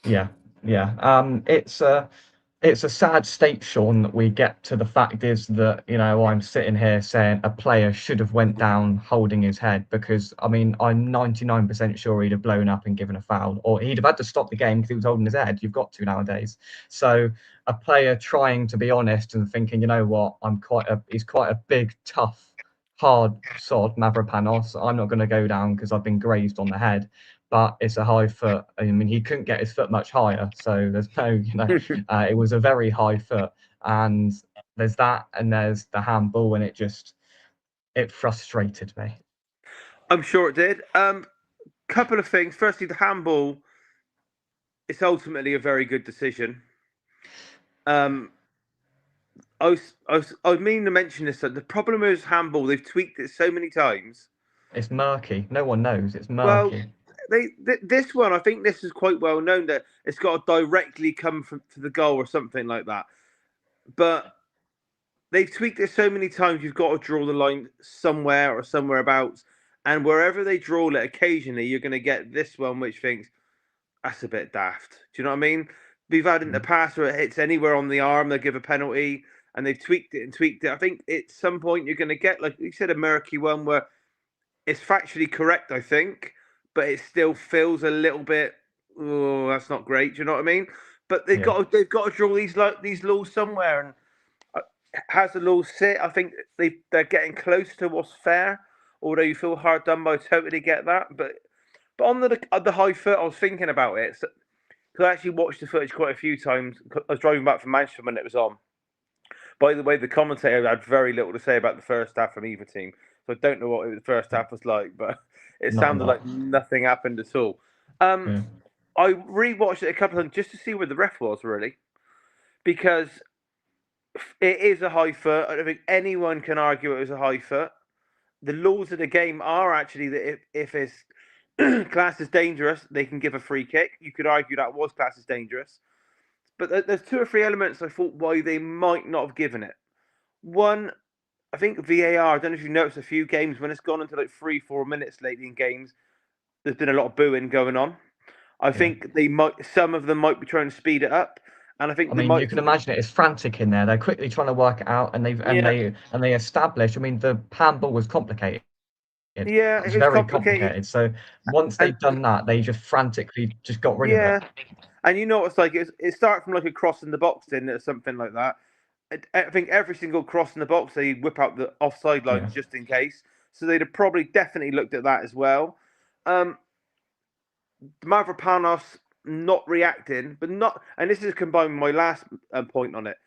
Yeah. It's a sad state, Sean, that we get to. The fact is that I'm sitting here saying a player should have went down holding his head, because I mean I'm 99% sure he'd have blown up and given a foul, or he'd have had to stop the game because he was holding his head. You've got to nowadays. So a player trying to be honest and thinking, what, he's quite a big, tough, hard sod, Mavropanos. I'm not going to go down because I've been grazed on the head. But it's a high foot. I mean, he couldn't get his foot much higher, so there's no, it was a very high foot. And there's that, and there's the handball, and it frustrated me. I'm sure it did. Couple of things. Firstly, the handball. It's ultimately a very good decision. I mean to mention this. That the problem is handball. They've tweaked it so many times. It's murky. No one knows. It's murky. Well, this one, I think this is quite well known that it's got to directly come to the goal or something like that. But they've tweaked it so many times. You've got to draw the line somewhere or somewhere abouts, and wherever they draw it, occasionally you're going to get this one, which thinks that's a bit daft. Do you know what I mean? We've had in the past where it hits anywhere on the arm, they give a penalty, and they've tweaked it and tweaked it. I think at some point you're going to get, like you said, a murky one where it's factually correct, I think, but it still feels a little bit, oh, that's not great. Do you know what I mean? But they've got to draw these laws somewhere. And has the law sit? I think they're getting close to what's fair. Although you feel hard done by, I totally get that. But on the high foot, I was thinking about it. So, because I actually watched the footage quite a few times. I was driving back from Manchester when it was on. By the way, the commentator had very little to say about the first half from either team. So I don't know what the first half was like, but it sounded like nothing happened at all. I rewatched it a couple of times just to see where the ref was, really. Because it is a high foot. I don't think anyone can argue it was a high foot. The laws of the game are actually that if it's classed as dangerous, they can give a free kick. You could argue that was classed as dangerous. But there's 2 or 3 elements I thought why they might not have given it. One, I think VAR, I don't know if you've noticed a few games when it's gone into like 3-4 minutes lately in games, there's been a lot of booing going on. I think some of them might be trying to speed it up. And I think I they mean, you might. can imagine it. It's frantic in there. They're quickly trying to work it out, and they establish. I mean, the handball was complicated. It Yeah, was it was very complicated. complicated. So once And they've done that, they just frantically just got rid of it. yeah, and you know what it's like. It started from like a cross in the box, didn't it, or something like that. I think every single cross in the box, they whip out the offside Yeah. lines just in case. So they'd have probably definitely looked at that as well. Mavropanos not reacting, but not, and this is combined with my last point on it.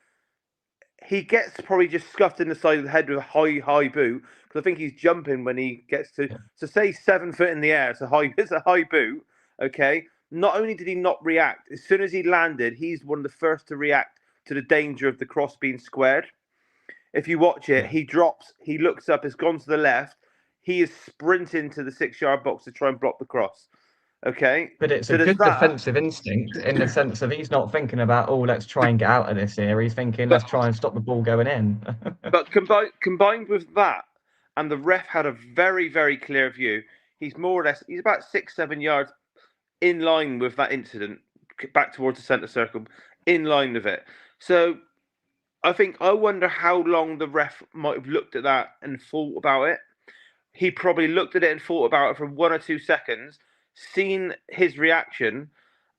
He gets probably just scuffed in the side of the head with a high boot because I think he's jumping when he gets to. Yeah. So say 7 foot in the air, it's a high boot. Okay. Not only did he not react, as soon as he landed, he's one of the first to react to the danger of the cross being squared. If you watch it, Yeah. he drops, he looks up, has gone to the left. He is sprinting to the 6 yard box to try and block the cross. Okay, But it's a so there's good that. defensive instinct in the sense of he's not thinking about, oh, let's try and get out of this here. He's thinking, let's But try and stop the ball going in. but combined with that, and the ref had a very clear view. He's more or less he's about 6-7 yards in line with that incident, back towards the centre circle, in line with it. So I wonder how long the ref might have looked at that and thought about it. He probably looked at it and thought about it for 1 or 2 seconds, seen his reaction,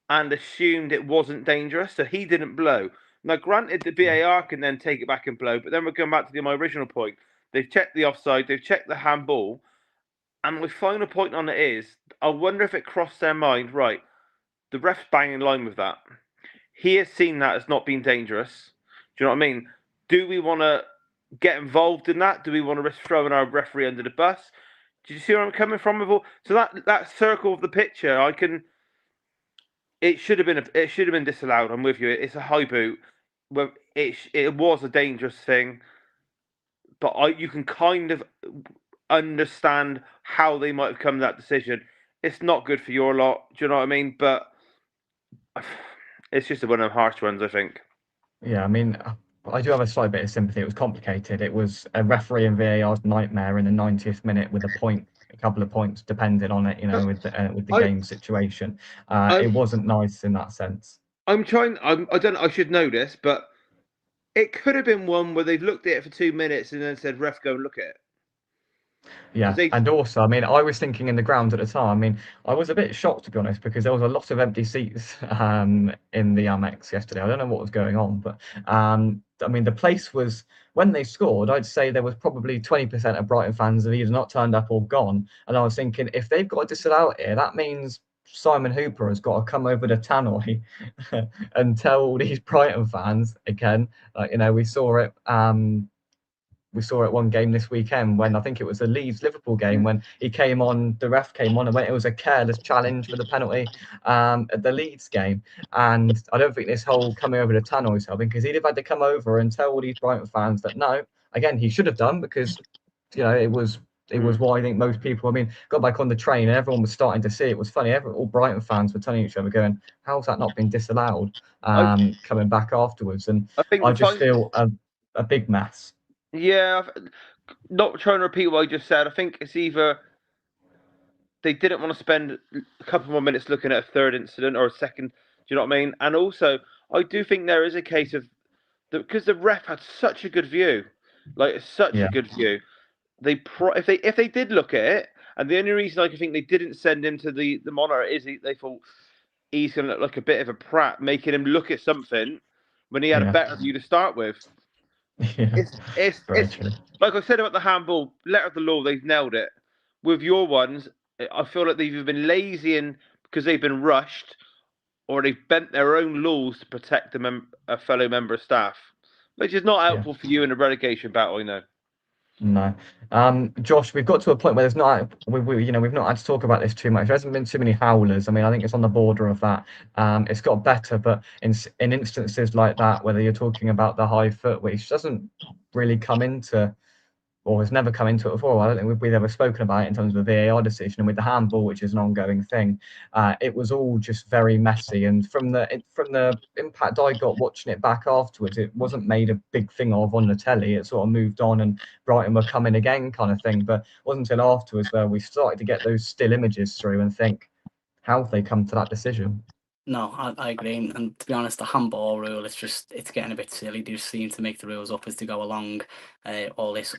and assumed it wasn't dangerous, so he didn't blow. Now, granted, the VAR can then take it back and blow, but then we're going back to my original point. They've checked the offside, they've checked the handball, and my final point on it is, I wonder if it crossed their mind, right, the ref's bang in line with that. He has seen that as not being dangerous. Do you know what I mean? Do we want to get involved in that? Do we want to risk throwing our referee under the bus? Do you see where I'm coming from? So that circle of the picture, it should have been disallowed. I'm with you. It's a high boot. Well, it was a dangerous thing, but you can kind of understand how they might have come to that decision. It's not good for your lot. Do you know what I mean? But it's just one of them harsh ones, I think. Yeah, I mean, I do have a slight bit of sympathy. It was complicated. It was a referee and VAR's nightmare in the 90th minute with a couple of points depending on it, with the I, game situation. I'm, It wasn't nice in that sense. I'm trying. I don't. I should know this, but it could have been one where they've looked at it for 2 minutes and then said, "Ref, go and look at it." Because Yeah, they, and also, I mean, I was thinking in the ground at the time. I mean, I was a bit shocked to be honest because there was a lot of empty seats in the Amex yesterday. I don't know what was going on, but I mean, the place was when they scored. I'd say there was probably 20% of Brighton fans have either not turned up or gone. And I was thinking, if they've got to disallow it here, that means Simon Hooper has got to come over to Tannoy and tell all these Brighton fans again. Like, we saw it. We saw it one game this weekend when I think it was the Leeds Liverpool game when the ref came on and went, it was a careless challenge for the penalty at the Leeds game. And I don't think this whole coming over to Tannoy is helping because he'd have had to come over and tell all these Brighton fans that no, again, he should have done because, it was what I think most people, I mean, got back on the train and everyone was starting to see it. It was funny. All Brighton fans were telling each other going, how's that not been disallowed I, coming back afterwards? And I think I the just fine. feel a big mess. Yeah, not trying to repeat what I just said. I think it's either they didn't want to spend a couple more minutes looking at a third incident or a second. Do you know what I mean? And also, I do think there is a case of because the ref had such a good view, like such a Yeah. good view. If they did look at it, and the only reason I can think they didn't send him to the monitor is they thought he's going to look like a bit of a prat, making him look at something when he had a Yeah. better view to start with. Yeah, very It's true. like I said about the handball, letter of the law, they've nailed it. With your ones, I feel like they've either been lazy and because they've been rushed, or they've bent their own laws to protect a fellow member of staff, which is not Yeah, helpful for you in a relegation battle. I know. no. Josh, we've got to a point where there's not, we've not had to talk about this too much. There hasn't been too many howlers. I mean, I think it's on the border of that. It's got better, but in instances like that, whether you're talking about the high foot, which doesn't really come into or has never come into it before. I don't think we've ever spoken about it in terms of the VAR decision. And with the handball, which is an ongoing thing, it was all just very messy. And from the impact I got watching it back afterwards, it wasn't made a big thing of on the telly. It sort of moved on, and Brighton were coming again, kind of thing. But it wasn't until afterwards where we started to get those still images through and think, how have they come to that decision? No, I agree. And to be honest, the handball rule is it's getting a bit silly. They just seem to make the rules up as they go along. All this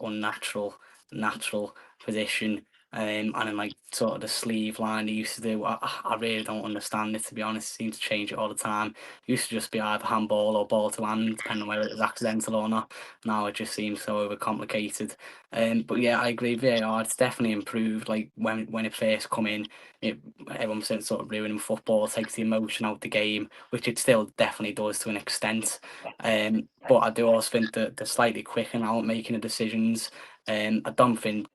natural position. And then like sort of the sleeve line they used to do. I really don't understand it, to be honest. They seem to change it all the time. It used to just be either handball or ball to hand, depending on whether it was accidental or not. Now it just seems so overcomplicated. But yeah, I agree. VAR, it's definitely improved. Like when it first come in, everyone said sort of ruining football, takes the emotion out the game, which it still definitely does to an extent. But I do also think that they're slightly quicker now at making the decisions. I don't think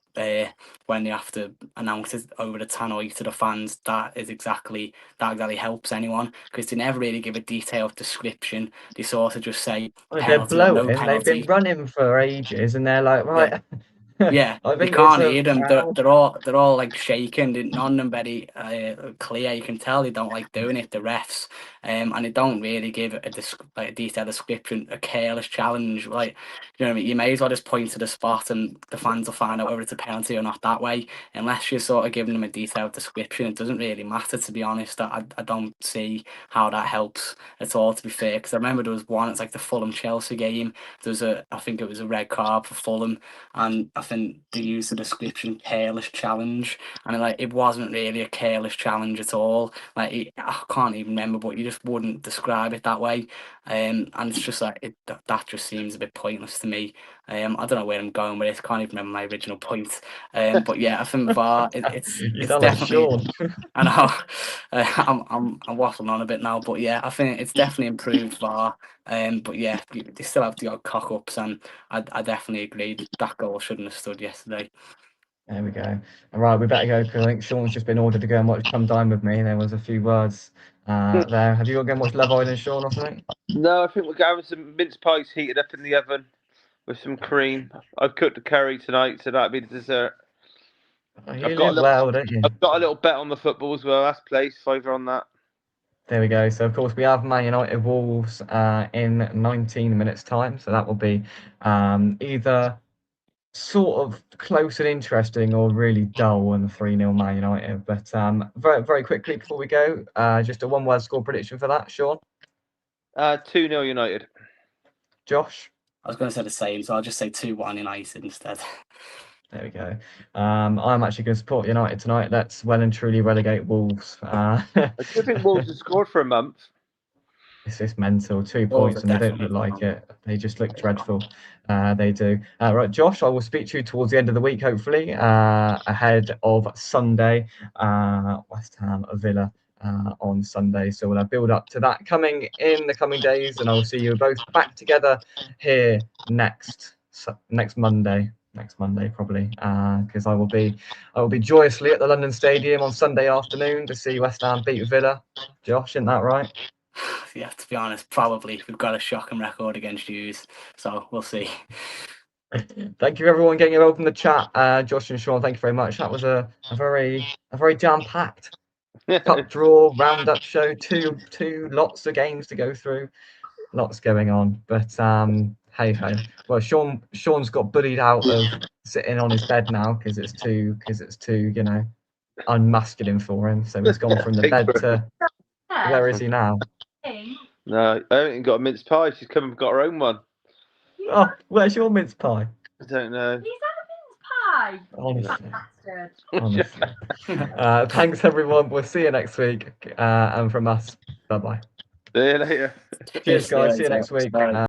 when they have to announce it over the tannoy to the fans, that exactly helps anyone, because they never really give a detailed description. They sort of just say Well, they're penalty or no bloating. They've been penalty. running for ages, and they're like, Yeah. right. Yeah, I you think it's can't a hear them. foul. They're all like shaking. None of them very clear. You can tell they don't like doing it. The refs, and they don't really give like a detailed description. A careless challenge, like, you know what I mean. You may as well just point to the spot, and the fans will find out whether it's a penalty or not that way. Unless you're sort of giving them a detailed description, it doesn't really matter. To be honest, I don't see how that helps at all. To be fair, because I remember there was one. It's like the Fulham Chelsea game. I think it was a red card for Fulham, and I think they used the description careless challenge, and like it wasn't really a careless challenge at all. Like I can't even remember, but you just wouldn't describe it that way. And it's just like that just seems a bit pointless to me. I don't know where I'm going with this. Can't even remember my original point. But yeah, I think VAR You it's sound like definitely. Sean. I know. I'm waffling on a bit now, but yeah, I think it's definitely improved VAR. But yeah, they still have the odd cock ups, and I definitely agree that goal shouldn't have stood yesterday. There we go. All right, we better go because I think Sean's just been ordered to go and watch Come Dine With Me. There was a few words there. Have you got to go and watch Love Island, Sean, or something? No, I think we're having some mince pies heated up in the oven with some cream. I've cooked a curry tonight, so that'll be the dessert. Oh, you live well, don't you? I've got a little bet on the football as well. That's placed £5 on that. There we go. So, of course, we have Man United Wolves in 19 minutes' time. So that will be either sort of close and interesting or really dull and 3-0 Man United. But very, very quickly before we go, just a one-word score prediction for that, Sean? 2-0 United. Josh? I was going to say the same, so I'll just say 2-1 United instead. There we go. I'm actually going to support United tonight. Let's well and truly relegate Wolves. I do think Wolves have scored for a month. It's just mental. 2 Wolves points, are and they don't definitely look like gone. it. They just look dreadful. They do. Right, Josh, I will speak to you towards the end of the week, hopefully, ahead of Sunday, West Ham Villa on Sunday. So we'll build up to that coming in the coming days, and I will see you both back together here next Monday. Next Monday, probably, because I will be joyously at the London Stadium on Sunday afternoon to see West Ham beat Villa. Josh, isn't that right? Yeah, to be honest, probably we've got a shocking record against Hughes, so we'll see. Thank you, everyone, getting involved in the chat. Josh and Sean, thank you very much. That was a very jam-packed cup draw roundup show. Two lots of games to go through, lots going on. But hey ho. Well, Sean's got bullied out of sitting on his bed now because it's too unmasculine for him. So he's gone from the bed to where is he now? No, I haven't got a mince pie. She's come and got her own one. Oh, where's your mince pie? I don't know. He's had a mince pie. Honestly. Thanks, everyone. We'll see you next week. And from us, bye-bye. See you later. Cheers, guys. See you next week.